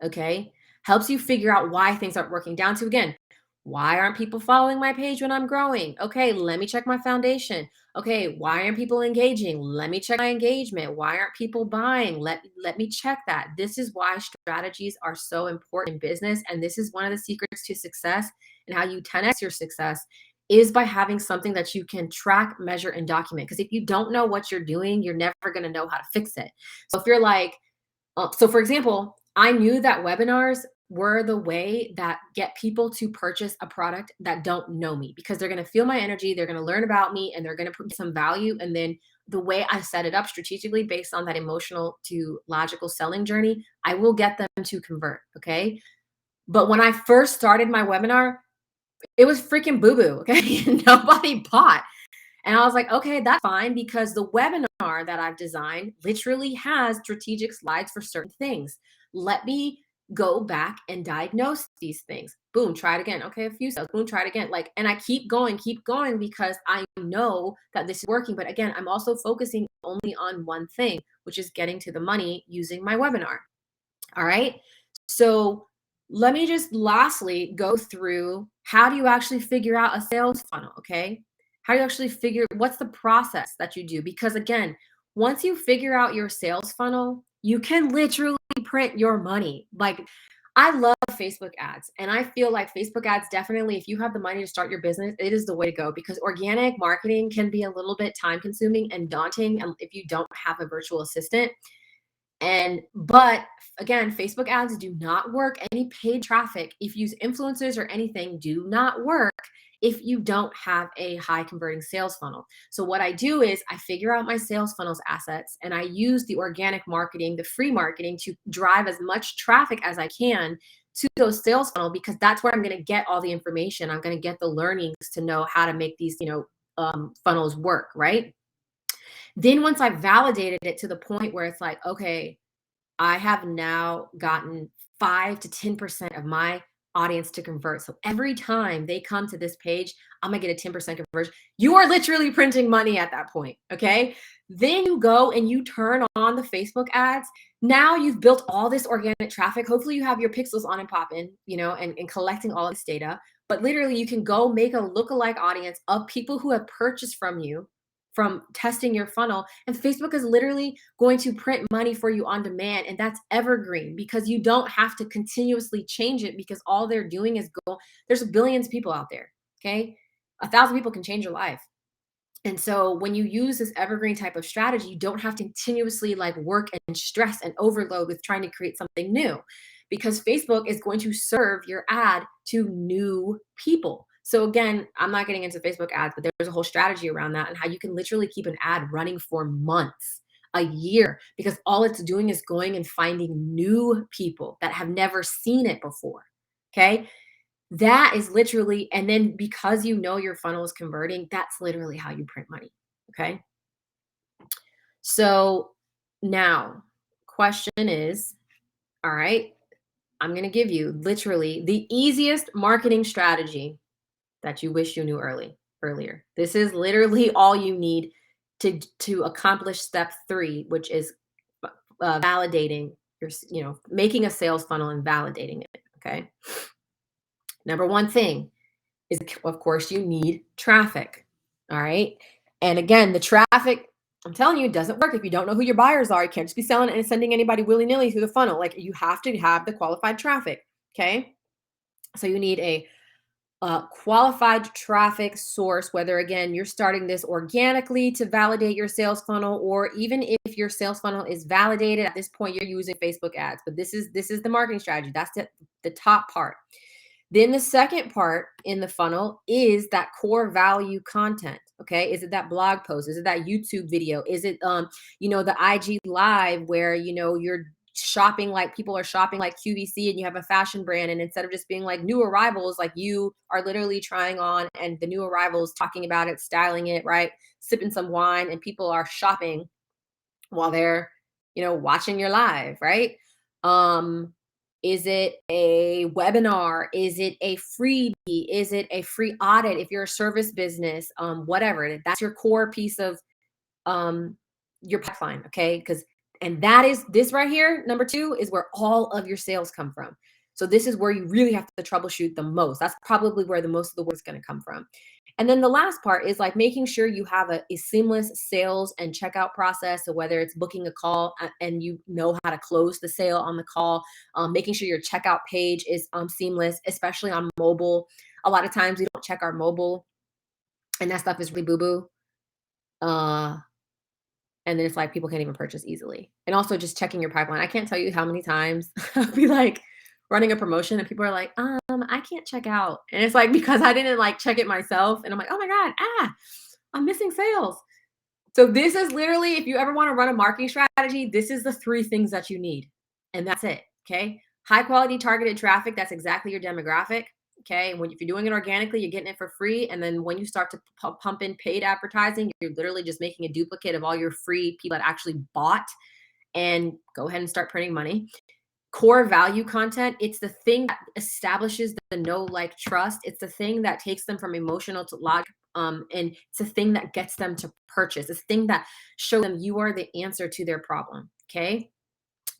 Okay. Helps you figure out why things aren't working, down to again, why aren't people following my page when I'm growing? Okay, let me check my foundation. Okay, why aren't people engaging? Let me check my engagement. Why aren't people buying? Let me check that. This is why strategies are so important in business, and this is one of the secrets to success and how you 10x your success is by having something that you can track, measure, and document. Because if you don't know what you're doing, you're never going to know how to fix it. So if you're like, so for example, I knew that webinars were the way that get people to purchase a product that don't know me because they're going to feel my energy, they're going to learn about me, and they're going to put some value. And then the way I set it up strategically based on that emotional to logical selling journey, I will get them to convert. Okay. But when I first started my webinar, it was freaking boo boo. Okay. Nobody bought. And I was like, okay, that's fine because the webinar that I've designed literally has strategic slides for certain things. Let me go back and diagnose these things. Boom, try it again. Okay, a few sales. Boom, try it again. Like, and I keep going because I know that this is working. But again, I'm also focusing only on one thing, which is getting to the money using my webinar. All right. So let me just lastly go through how do you actually figure out a sales funnel? Okay. How do you actually figure what's the process that you do? Because again, once you figure out your sales funnel, you can literally print your money. Like I love Facebook ads, and I feel like Facebook ads definitely, if you have the money to start your business, it is the way to go because organic marketing can be a little bit time consuming and daunting if you don't have a virtual assistant. But again, Facebook ads do not work. Any paid traffic, if you use influencers or anything, do not work if you don't have a high converting sales funnel. So what I do is I figure out my sales funnels assets and I use the organic marketing, the free marketing to drive as much traffic as I can to those sales funnel because that's where I'm going to get all the information. I'm going to get the learnings to know how to make these, funnels work, right? Then once I've validated it to the point where it's like, okay, I have now gotten 5 to 10% of my audience to convert. So every time they come to this page, I'm gonna get a 10% conversion. You are literally printing money at that point. Okay. Then you go and you turn on the Facebook ads. Now you've built all this organic traffic. Hopefully you have your pixels on and popping, and collecting all this data. But literally you can go make a lookalike audience of people who have purchased from you from testing your funnel. And Facebook is literally going to print money for you on demand. And that's evergreen because you don't have to continuously change it because all they're doing is there's billions of people out there. Okay. 1,000 people can change your life. And so when you use this evergreen type of strategy, you don't have to continuously like work and stress and overload with trying to create something new, because Facebook is going to serve your ad to new people. So again, I'm not getting into Facebook ads, but there's a whole strategy around that and how you can literally keep an ad running for months, a year, because all it's doing is going and finding new people that have never seen it before. Okay. That is literally, and then because you know your funnel is converting, that's literally how you print money. Okay. So now, question is, all right, I'm going to give you literally the easiest marketing strategy that you wish you knew earlier. This is literally all you need to accomplish step 3, which is validating your, making a sales funnel and validating it. Okay. Number one thing is, of course, you need traffic. All right. And again, the traffic, I'm telling you, it doesn't work if you don't know who your buyers are. You can't just be selling and sending anybody willy nilly through the funnel. Like, you have to have the qualified traffic. Okay. So you need a qualified traffic source, whether again you're starting this organically to validate your sales funnel, or even if your sales funnel is validated at this point, you're using Facebook ads. But this is the marketing strategy. That's the top part. Then the second part in the funnel is that core value content. Okay. Is it that blog post? Is it that YouTube video? Is it, the IG live where, you're shopping like people are shopping like QVC and you have a fashion brand. And instead of just being like new arrivals, like you are literally trying on and the new arrivals talking about it, styling it, right? Sipping some wine, and people are shopping while they're, watching your live, right? Um, is it a webinar? Is it a freebie? Is it a free audit? If you're a service business, whatever, that's your core piece of um, your pipeline. Okay. And that is this right here. Number 2 is where all of your sales come from. So this is where you really have to troubleshoot the most. That's probably where the most of the work is going to come from. And then the last part is like making sure you have a seamless sales and checkout process. So whether it's booking a call and you know how to close the sale on the call, making sure your checkout page is seamless, especially on mobile. A lot of times we don't check our mobile, and that stuff is really boo boo. And then it's like people can't even purchase easily. And also just checking your pipeline. I can't tell you how many times I'll be like running a promotion and people are like, I can't check out. And it's like because I didn't like check it myself. And I'm like, oh my God, I'm missing sales. So this is literally, if you ever want to run a marketing strategy, this is the 3 things that you need. And that's it. Okay. High quality targeted traffic. That's exactly your demographic. Okay. And if you're doing it organically, you're getting it for free. And then when you start to pump in paid advertising, you're literally just making a duplicate of all your free people that actually bought, and go ahead and start printing money. Core value content. It's the thing that establishes the know, like, trust. It's the thing that takes them from emotional to log. And it's the thing that gets them to purchase. It's the thing that shows them you are the answer to their problem. Okay.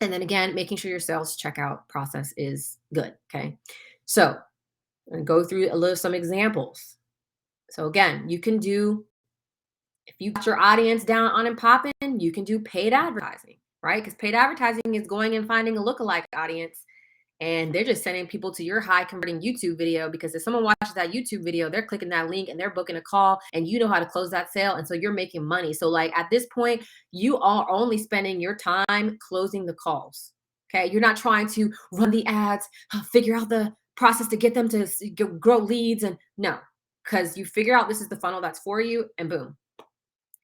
And then again, making sure your sales checkout process is good. Okay. So and go through some examples. So again, you can do, if you got your audience down on and popping, you can do paid advertising, right? Because paid advertising is going and finding a lookalike audience, and they're just sending people to your high converting YouTube video, because if someone watches that YouTube video, they're clicking that link and they're booking a call, and you know how to close that sale. And so you're making money. So like at this point, you are only spending your time closing the calls. Okay. You're not trying to run the ads, figure out the process to get them to grow leads. And no, because you figure out this is the funnel that's for you, and boom.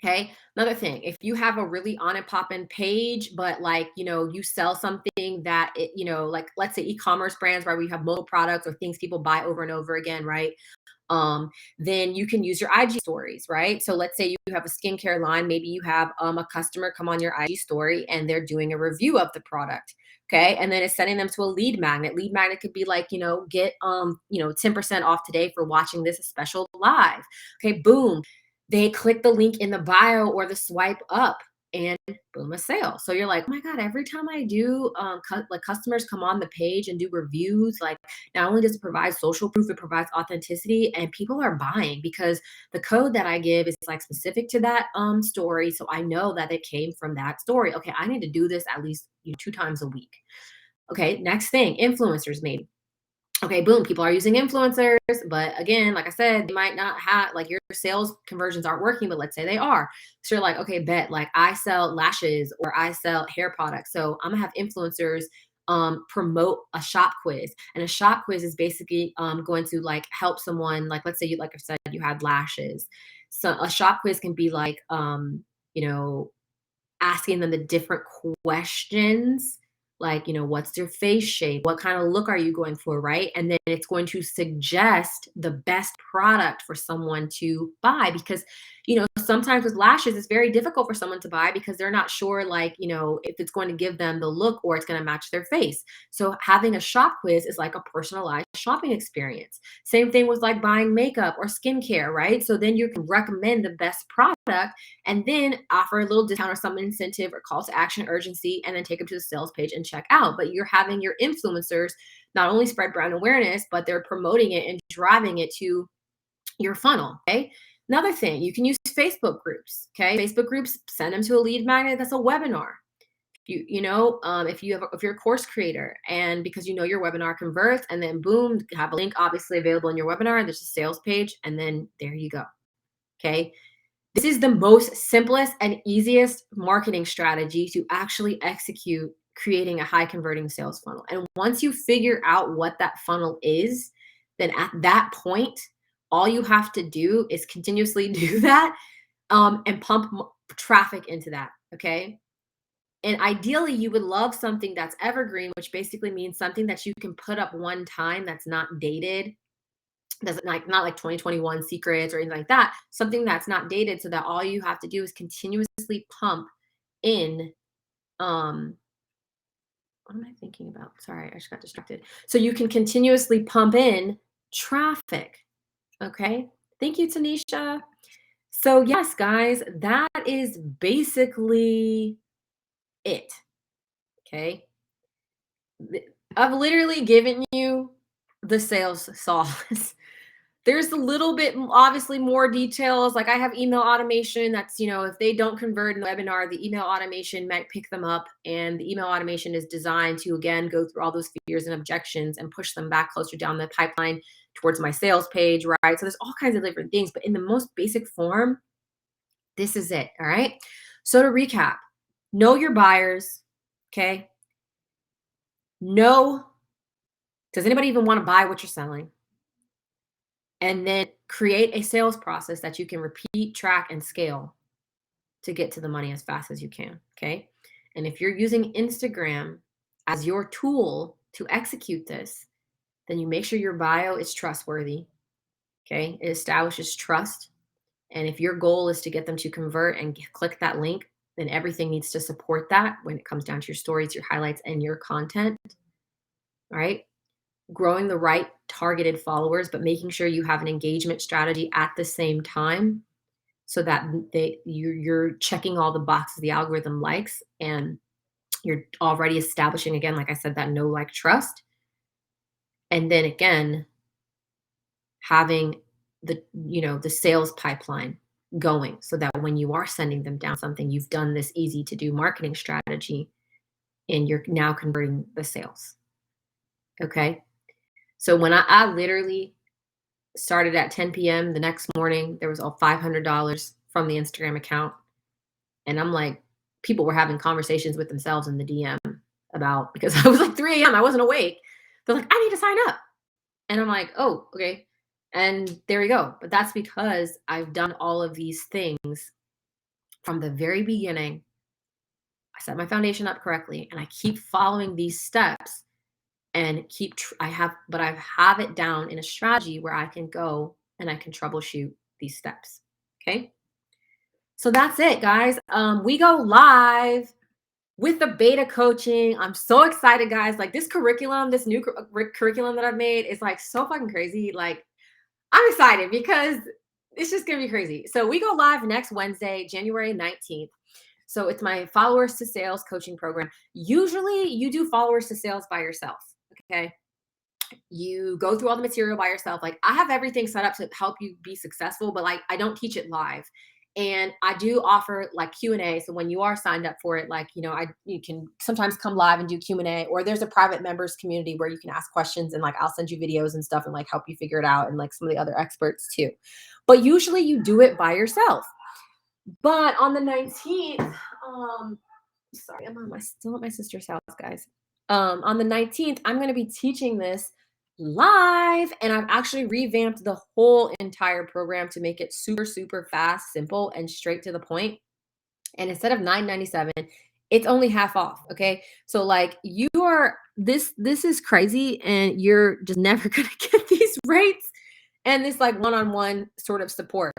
Okay. Another thing, if you have a really on and poppin' page, but like, you sell something that like let's say e-commerce brands, right? We have mobile products or things people buy over and over again, right? Then you can use your IG stories, right? So let's say you have a skincare line, maybe you have a customer come on your IG story and they're doing a review of the product. Okay. And then it's sending them to a lead magnet. Lead magnet could be like, get 10% off today for watching this special live. Okay, boom. They click the link in the bio or the swipe up, and boom, a sale. So you're like, oh my God, every time I do, like customers come on the page and do reviews, like not only does it provide social proof, it provides authenticity, and people are buying because the code that I give is like specific to that story. So I know that it came from that story. Okay, I need to do this at least 2 times a week. Okay, next thing, influencers maybe. Okay, boom, people are using influencers, but again, like I said, they might not have, like, your sales conversions aren't working, but let's say they are. So you're like, okay, bet, like I sell lashes or I sell hair products. So I'm gonna have influencers promote a shop quiz. And a shop quiz is basically going to like help someone, like let's say you, like I said, you had lashes. So a shop quiz can be like you know, asking them the different questions, like, what's their face shape? What kind of look are you going for, right? And then it's going to suggest the best product for someone to buy because, sometimes with lashes, it's very difficult for someone to buy because they're not sure, like, if it's going to give them the look or it's going to match their face. So having a shop quiz is like a personalized shopping experience. Same thing with like buying makeup or skincare, right? So then you can recommend the best product and then offer a little discount or some incentive or call to action urgency and then take them to the sales page and check out. But you're having your influencers not only spread brand awareness, but they're promoting it and driving it to your funnel. Okay. Another thing, you can use Facebook groups. Okay. Facebook groups, send them to a lead magnet that's a webinar. If you're a course creator and because your webinar converts and then boom, have a link obviously available in your webinar, there's a sales page, and then there you go. Okay. This is the most simplest and easiest marketing strategy to actually execute creating a high converting sales funnel. And once you figure out what that funnel is, then at that point, all you have to do is continuously do that and pump traffic into that. Okay. And ideally, you would love something that's evergreen, which basically means something that you can put up one time that's not dated, doesn't like not like 2021 secrets or anything like that, something that's not dated so that all you have to do is continuously pump in what am I thinking about? Sorry, I just got distracted. So you can continuously pump in traffic. Okay. Thank you, Tanisha. So yes, guys, that is basically it. Okay. I've literally given you the sales sauce. There's a little bit, obviously, more details. Like I have email automation that's, if they don't convert in the webinar, the email automation might pick them up. And the email automation is designed to, again, go through all those fears and objections and push them back closer down the pipeline towards my sales page, right? So there's all kinds of different things. But in the most basic form, this is it. All right. So to recap, know your buyers. Okay. Know, does anybody even want to buy what you're selling? And then create a sales process that you can repeat, track, and scale to get to the money as fast as you can. Okay. And if you're using Instagram as your tool to execute this, then you make sure your bio is trustworthy. Okay. It establishes trust. And if your goal is to get them to convert and click that link, then everything needs to support that when it comes down to your stories, your highlights, and your content. All right. Growing the right targeted followers, but making sure you have an engagement strategy at the same time so that you're checking all the boxes the algorithm likes, and you're already establishing, again, like I said, that know, like, trust. And then again, having the sales pipeline going so that when you are sending them down something, you've done this easy to do marketing strategy and you're now converting the sales. Okay. So when I literally started at 10 p.m. the next morning, there was all $500 from the Instagram account. And I'm like, people were having conversations with themselves in the DM about, because I was like 3 a.m. I wasn't awake. They're like, I need to sign up. And I'm like, oh, okay. And there we go. But that's because I've done all of these things from the very beginning. I set my foundation up correctly and I keep following these steps and I have it down in a strategy where I can go and I can troubleshoot these steps. Okay. So that's it, guys. We go live with the beta coaching. I'm so excited, guys. Like this curriculum, this new curriculum that I've made is like so fucking crazy. Like I'm excited because it's just going to be crazy. So we go live next Wednesday, January 19th. So it's my followers to sales coaching program. Usually you do followers to sales by yourself. Okay. You go through all the material by yourself. Like I have everything set up to help you be successful, but like I don't teach it live. And I do offer like Q&A. So when you are signed up for it, like, you can sometimes come live and do Q&A, or there's a private members community where you can ask questions, and like I'll send you videos and stuff and like help you figure it out, and like some of the other experts too. But usually you do it by yourself. But on the 19th, sorry, still at my sister's house, guys. On the 19th, I'm going to be teaching this live, and I've actually revamped the whole entire program to make it super, super fast, simple, and straight to the point. And instead of $9.97, it's only half off. Okay. So like this is crazy, and you're just never going to get these rates and this like one-on-one sort of support.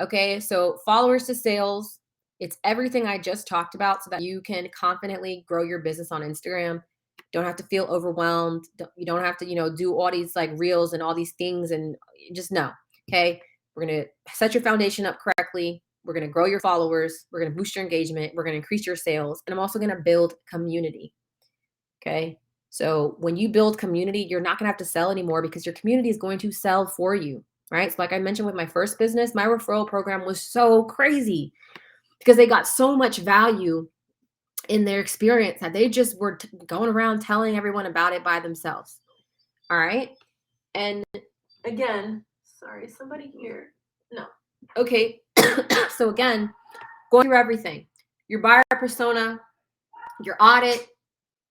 Okay. So followers to sales, it's everything I just talked about so that you can confidently grow your business on Instagram. Don't have to feel overwhelmed. You don't have to, do all these like reels and all these things, and just know. Okay. We're going to set your foundation up correctly. We're going to grow your followers. We're going to boost your engagement. We're going to increase your sales. And I'm also going to build community. Okay. So when you build community, you're not going to have to sell anymore, because your community is going to sell for you. Right. So like I mentioned with my first business, my referral program was so crazy because they got so much value in their experience that they just were going around telling everyone about it by themselves. All right. And again, sorry, somebody here. No. Okay. So again, going through everything, your buyer persona, your audit,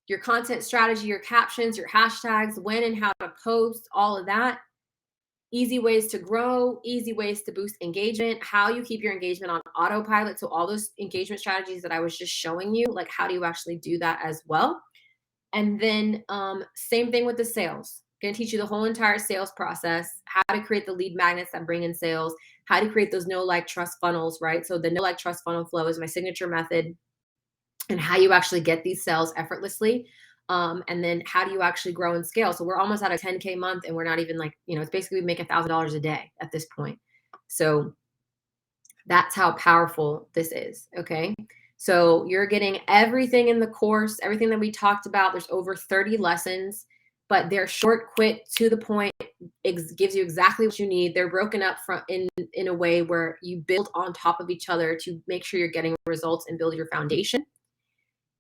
your content strategy, your captions, your hashtags, when and how to post, all of that. Easy ways to grow, easy ways to boost engagement, how you keep your engagement on autopilot. So all those engagement strategies that I was just showing you, like how do you actually do that as well? And then same thing with the sales. Going to teach you the whole entire sales process, how to create the lead magnets that bring in sales, how to create those know, like, trust funnels, right? So the know, like, trust funnel flow is my signature method, and how you actually get these sales effortlessly. And then how do you actually grow and scale? So we're almost at a 10K month, and we're not even like, it's basically we make $1,000 a day at this point. So that's how powerful this is. Okay. So you're getting everything in the course, everything that we talked about. There's over 30 lessons, but they're short, quick, to the point. It gives you exactly what you need. They're broken up in a way where you build on top of each other to make sure you're getting results and build your foundation.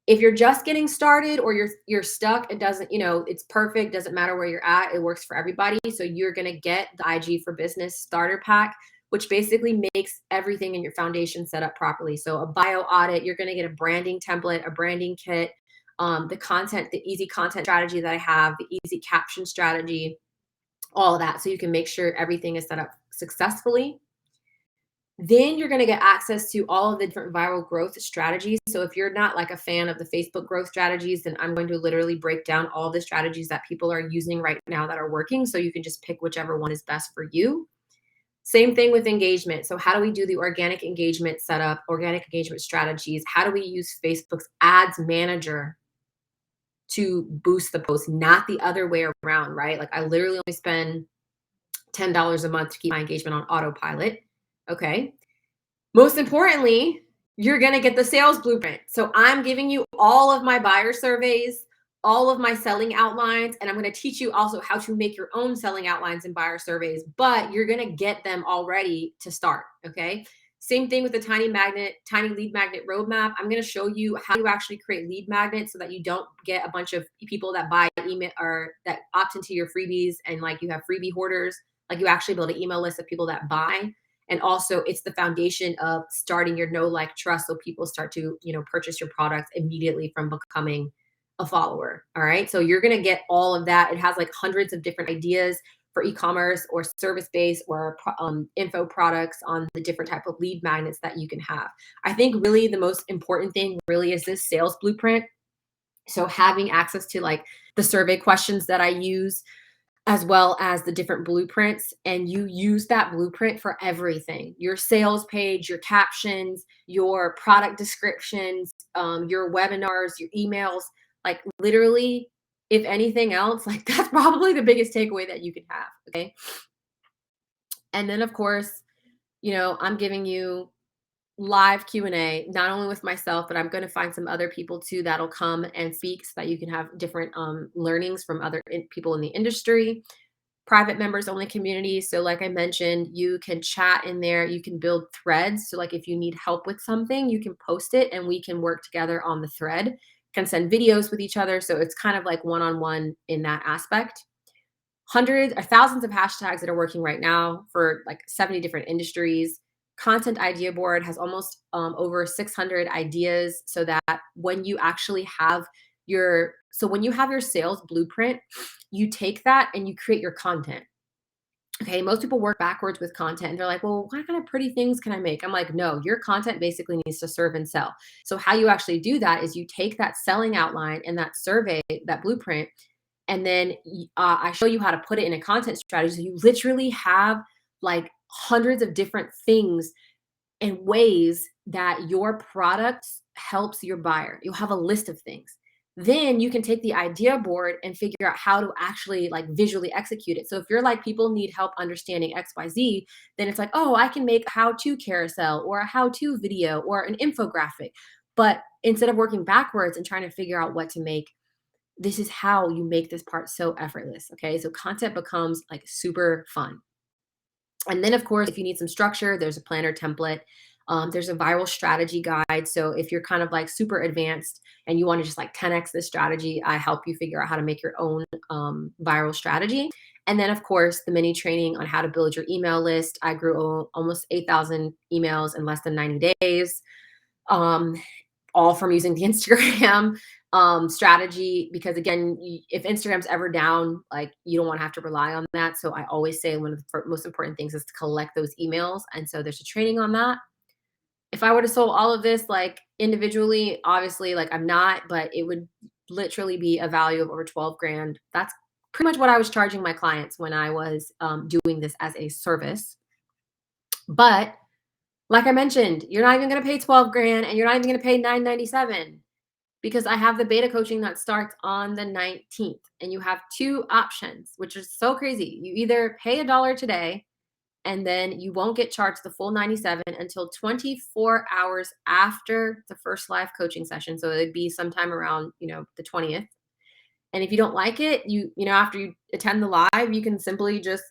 If you're just getting started, or you're stuck, it doesn't, it's perfect. Doesn't matter where you're at. It works for everybody. So you're going to get the IG for Business starter pack, which basically makes everything in your foundation set up properly. So a bio audit, you're going to get a branding template, a branding kit, the easy content strategy that I have, the easy caption strategy, all of that. So you can make sure everything is set up successfully. Then you're going to get access to all of the different viral growth strategies. So if you're not like a fan of the Facebook growth strategies, then I'm going to literally break down all the strategies that people are using right now that are working. So you can just pick whichever one is best for you. Same thing with engagement. So how do we do the organic engagement setup, organic engagement strategies? How do we use Facebook's ads manager to boost the post, not the other way around, right? Like I literally only spend $10 a month to keep my engagement on autopilot. Okay. Most importantly, you're going to get the sales blueprint. So I'm giving you all of my buyer surveys, all of my selling outlines, and I'm going to teach you also how to make your own selling outlines and buyer surveys, but you're going to get them already to start. Okay. Same thing with the tiny lead magnet roadmap. I'm going to show you how to actually create lead magnets so that you don't get a bunch of people that buy email or that opt into your freebies, and like you have freebie hoarders. Like you actually build an email list of people that buy. And also it's the foundation of starting your know, like, trust. So people start to, purchase your products immediately from becoming a follower. All right. So you're going to get all of that. It has like hundreds of different ideas for e-commerce or service-based or info products on the different type of lead magnets that you can have. I think really the most important thing really is this sales blueprint. So having access to like the survey questions that I use, as well as the different blueprints, and you use that blueprint for everything: your sales page, your captions, your product descriptions, your webinars, your emails. Like literally, if anything else, like that's probably the biggest takeaway that you can have. Okay. And then of course, I'm giving you live Q&A, not only with myself, but I'm going to find some other people too that'll come and speak so that you can have different learnings from other people in the industry. private members only community. So like I mentioned, you can chat in there, you can build threads. So like if you need help with something, you can post it and we can work together on the thread, can send videos with each other. So it's kind of like one-on-one in that aspect. Hundreds or thousands of hashtags that are working right now for like 70 different industries. Content idea board has almost over 600 ideas, so that when you actually have when you have your sales blueprint, you take that and you create your content. Okay, most people work backwards with content and they're like, well, what kind of pretty things can I make? I'm like, no, your content basically needs to serve and sell. So, how you actually do that is you take that selling outline and that survey, that blueprint, and then I show you how to put it in a content strategy. So, you literally have like hundreds of different things and ways that your product helps your buyer. You'll have a list of things. Then you can take the idea board and figure out how to actually like visually execute it. So if you're like people need help understanding XYZ, then it's like, oh, I can make a how-to carousel or a how-to video or an infographic. But instead of working backwards and trying to figure out what to make, this is how you make this part so effortless. Okay. So content becomes like super fun. And then, of course, if you need some structure, there's a planner template. There's a viral strategy guide. So if you're kind of like super advanced and you want to just like 10x this strategy, I help you figure out how to make your own viral strategy. And then, of course, the mini training on how to build your email list. I grew almost 8,000 emails in less than 90 days. Um, all from using the Instagram strategy, because again, if Instagram's ever down, like you don't want to have to rely on that. So I always say one of the most important things is to collect those emails. And so there's a training on that. If I were to sell all of this like individually, obviously like I'm not, but it would literally be a value of over 12 grand. That's pretty much what I was charging my clients when I was doing this as a service. But like I mentioned, you're not even going to pay 12 grand and you're not even going to pay 997, because I have the beta coaching that starts on the 19th and you have two options, which is so crazy. You either pay $1 today and then you won't get charged the full 97 until 24 hours after the first live coaching session. So it'd be sometime around, the 20th. And if you don't like it, after you attend the live, you can simply just,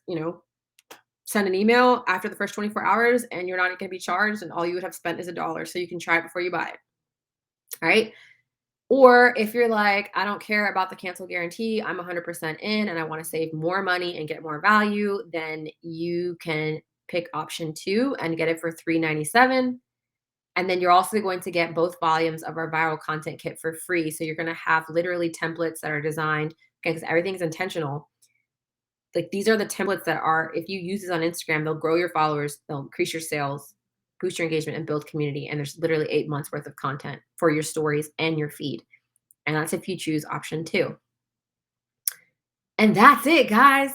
send an email after the first 24 hours and you're not going to be charged, and all you would have spent is $1. So you can try it before you buy it. All right. Or if you're like, I don't care about the cancel guarantee, I'm 100% in and I want to save more money and get more value, then you can pick option 2 and get it for $397. And then you're also going to get both volumes of our viral content kit for free. So you're going to have literally templates that are designed, okay, because everything's intentional. Like these are the templates that are, if you use this on Instagram, they'll grow your followers, they'll increase your sales, boost your engagement, and build community. And there's literally 8 months worth of content for your stories and your feed. And that's if you choose option 2. And that's it, guys.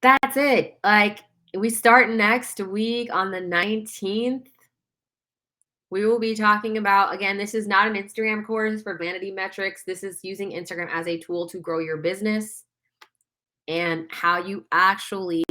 That's it. Like we start next week on the 19th. We will be talking about, again, this is not an Instagram course for vanity metrics. This is using Instagram as a tool to grow your business and how you actually,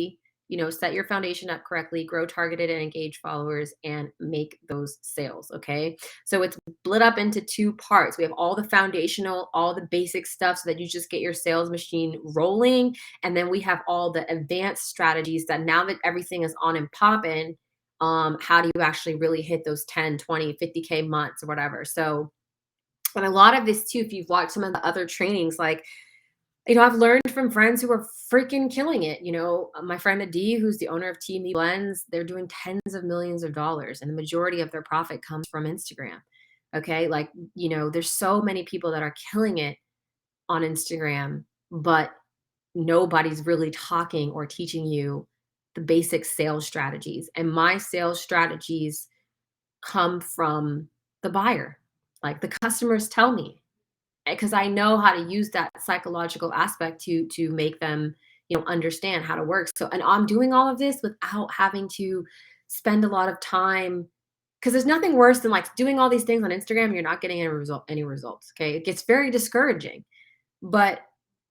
set your foundation up correctly, grow targeted and engaged followers, and make those sales. Okay. So it's split up into 2 parts. We have all the foundational, all the basic stuff so that you just get your sales machine rolling. And then we have all the advanced strategies that now that everything is on and popping, how do you actually really hit those 10, 20, 50K months or whatever. So, and a lot of this too, if you've watched some of the other trainings, like, I've learned from friends who are freaking killing it. My friend Adi, who's the owner of Team Blends, they're doing tens of millions of dollars, and the majority of their profit comes from Instagram. Okay. Like, there's so many people that are killing it on Instagram, but nobody's really talking or teaching you the basic sales strategies. And my sales strategies come from the buyer. Like the customers tell me, because I know how to use that psychological aspect to make them, understand how to work. So, and I'm doing all of this without having to spend a lot of time, because there's nothing worse than like doing all these things on Instagram and you're not getting any results. Okay. It gets very discouraging. But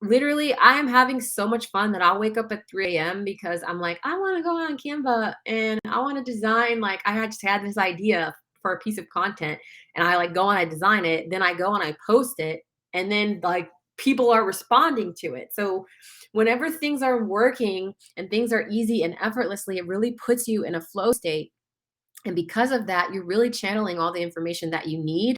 literally, I am having so much fun that I'll wake up at 3 a.m. because I'm like, I want to go on Canva and I want to design. Like, just had this idea for a piece of content, and I like go and I design it. Then I go and I post it. And then, like, people are responding to it. So whenever things are working and things are easy and effortlessly, it really puts you in a flow state. And because of that, you're really channeling all the information that you need,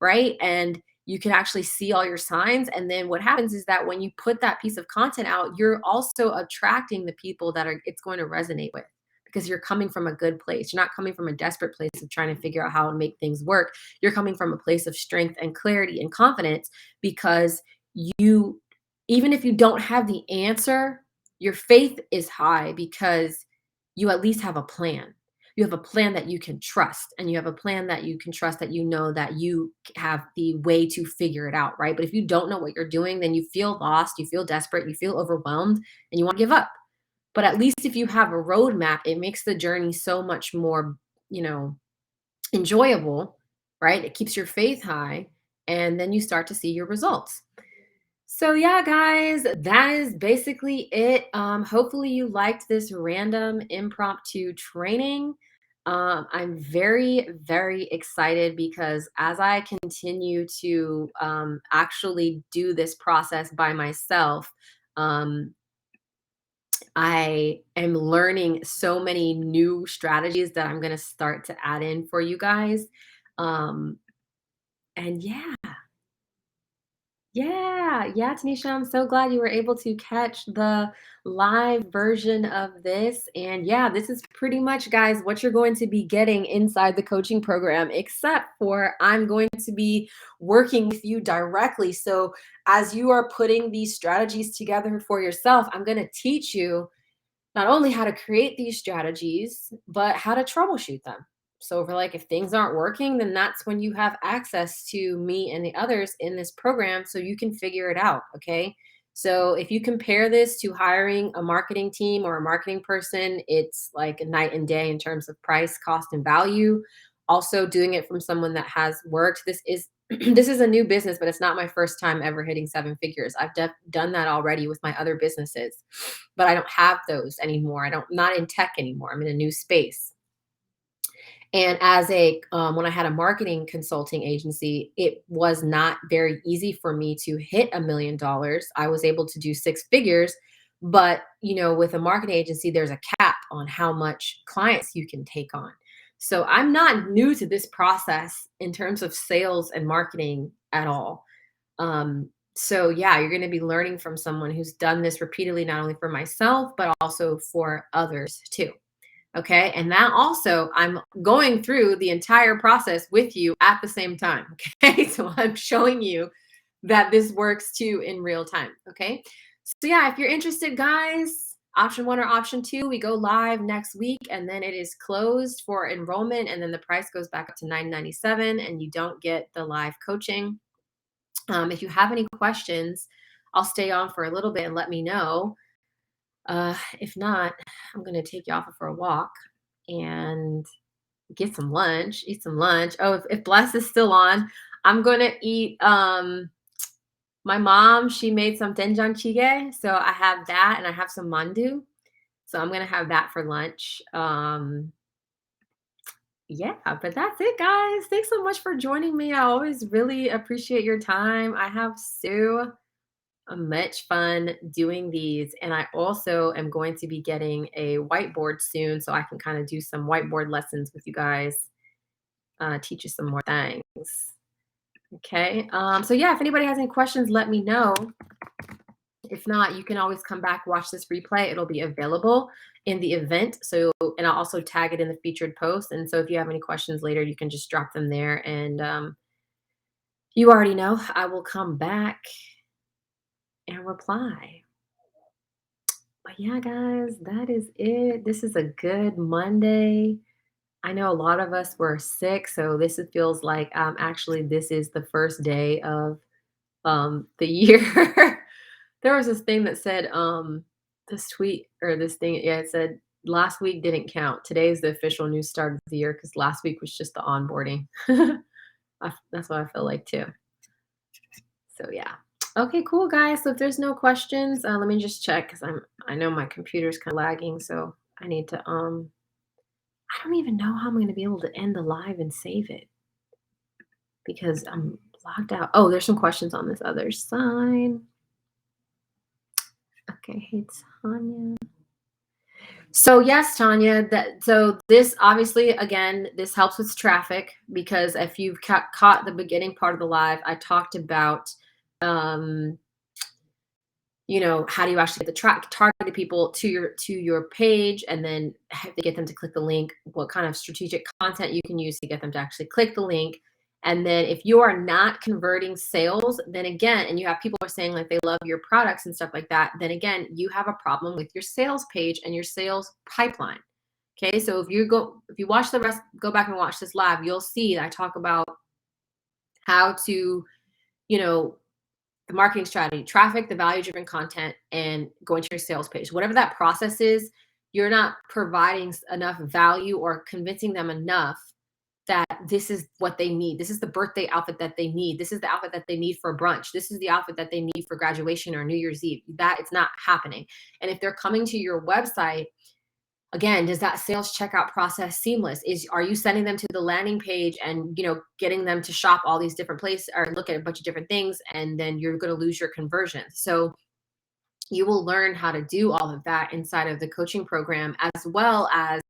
right? And you can actually see all your signs. And then what happens is that when you put that piece of content out, you're also attracting the people that are it's going to resonate with, because you're coming from a good place. You're not coming from a desperate place of trying to figure out how to make things work. You're coming from a place of strength and clarity and confidence, because you, even if you don't have the answer, your faith is high because you at least have a plan. You have a plan that you can trust, and you have a plan that you can trust, that you know that you have the way to figure it out, right? But if you don't know what you're doing, then you feel lost, you feel desperate, you feel overwhelmed, and you want to give up. But at least if you have a roadmap, it makes the journey so much more, you know, enjoyable, right? It keeps your faith high, and then you start to see your results. So yeah, guys, that is basically it. Hopefully you liked this random impromptu training. I'm very, very excited because as I continue to actually do this process by myself, um, I am learning so many new strategies that I'm going to start to add in for you guys. Um, and yeah, yeah, Tanisha, I'm so glad you were able to catch the live version of this. And yeah, this is pretty much, guys, what you're going to be getting inside the coaching program, except for I'm going to be working with you directly. So as you are putting these strategies together for yourself, I'm going to teach you not only how to create these strategies, but how to troubleshoot them. So, for like, if things aren't working, then that's when you have access to me and the others in this program so you can figure it out. Okay. So, if you compare this to hiring a marketing team or a marketing person, it's like a night and day in terms of price, cost, and value. Also, doing it from someone that has worked, this is this is a new business, but it's not my first time ever hitting seven figures. I've done that already with my other businesses, but I don't have those anymore. Not in tech anymore. I'm in a new space. And as a when I had a marketing consulting agency, it was not very easy for me to hit $1 million. I was able to do six figures, but with a marketing agency, there's a cap on how much clients you can take on. So I'm not new to this process in terms of sales and marketing at all. So yeah, you're going to be learning from someone who's done this repeatedly, not only for myself, but also for others too. Okay. And that also, I'm going through the entire process with you at the same time. Okay. So I'm showing you that this works too in real time. Okay. So yeah, if you're interested, guys, option one or option two, we go live next week, and then it is closed for enrollment. And then the price goes back up to $9.97, and you don't get the live coaching. If you have any questions, I'll stay on for a little bit and let me know. If not, I'm going to take you off for a walk and get some lunch, eat some lunch. Oh, if Bless is still on, I'm going to eat. My mom, she made some doenjanjjigae. So I have that, and I have some mandu. So I'm going to have that for lunch. Yeah, but that's it, guys. Thanks so much for joining me. I always really appreciate your time. I have so much fun doing these. And I also am going to be getting a whiteboard soon so I can kind of do some whiteboard lessons with you guys, teach you some more things. Okay. So yeah, if anybody has any questions, let me know. If not, you can always come back, watch this replay. It'll be available in the event. So, and I'll also tag it in the featured post. And so if you have any questions later, you can just drop them there. And you already know I will come back and reply. But yeah, guys, that is it. This is a good Monday. I know a lot of us were sick, so feels like actually this is the first day of the year. There was this thing that said this tweet or this thing, yeah, it said last week didn't count. Today is the official new start of the year because last week was just the onboarding. That's what I feel like too. So yeah. Okay, cool, guys. So if there's no questions, let me just check because I know my computer's kind of lagging, so I need to I don't even know how I'm going to be able to end the live and save it because I'm logged out. Oh, there's some questions on this other side. Okay, hey Tanya. So yes, Tanya, this obviously again, this helps with traffic because if you've caught the beginning part of the live, I talked about um how do you actually get the targeted people to your page, and then have to get them to click the link, what kind of strategic content you can use to get them to actually click the link. And then if you are not converting sales, then again, and you have people are saying like they love your products and stuff like that, then again, you have a problem with your sales page and your sales pipeline. Okay, so if you watch the rest, go back and watch this live, you'll see that I talk about how to, you know, the marketing strategy, traffic, the value driven content, and going to your sales page. Whatever that process is, you're not providing enough value or convincing them enough that this is what they need. This is the birthday outfit that they need. This is the outfit that they need for brunch. This is the outfit that they need for graduation or New Year's Eve. That it's not happening. And if they're coming to your website, again, does that sales checkout process seamless? Are you sending them to the landing page and getting them to shop all these different places or look at a bunch of different things, and then you're going to lose your conversion? So you will learn how to do all of that inside of the coaching program, as well as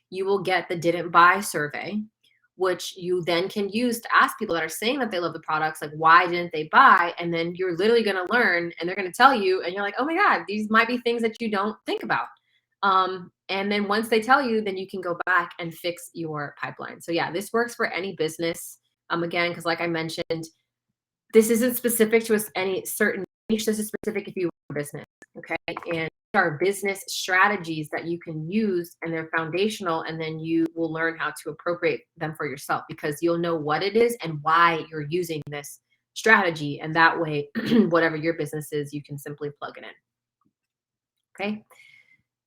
you will get the didn't buy survey, which you then can use to ask people that are saying that they love the products, like, why didn't they buy? And then you're literally going to learn, and they're going to tell you, and you're like, oh my God, these might be things that you don't think about. And then once they tell you, then you can go back and fix your pipeline. So yeah, this works for any business. Again, because like I mentioned, this isn't specific to any certain niche. This is specific if you run a business. Okay. And there are business strategies that you can use, and they're foundational. And then you will learn how to appropriate them for yourself, because you'll know what it is and why you're using this strategy. And that way, whatever your business is, you can simply plug it in. Okay.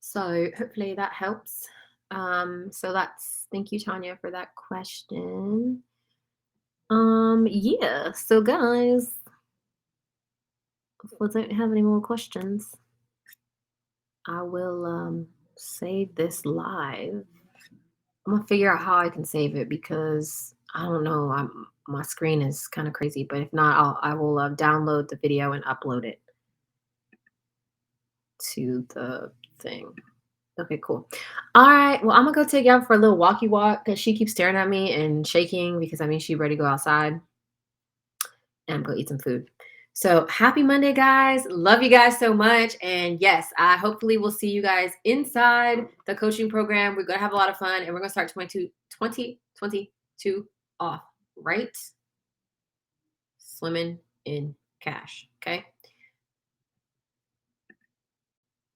So hopefully that helps. Thank you, Tanya, for that question. Yeah, so guys, if we don't have any more questions, I will save this live. I'm gonna figure out how I can save it, because I don't know, my screen is kind of crazy, but if not, I will download the video and upload it to the thing. Okay, cool. All right. Well, I'm gonna go take you out for a little walkie walk, because she keeps staring at me and shaking, because she's ready to go outside, and I'm gonna eat some food. So happy Monday, guys. Love you guys so much. And yes, I hopefully will see you guys inside the coaching program. We're gonna have a lot of fun, and we're gonna start 2022 off, right? Swimming in cash. Okay.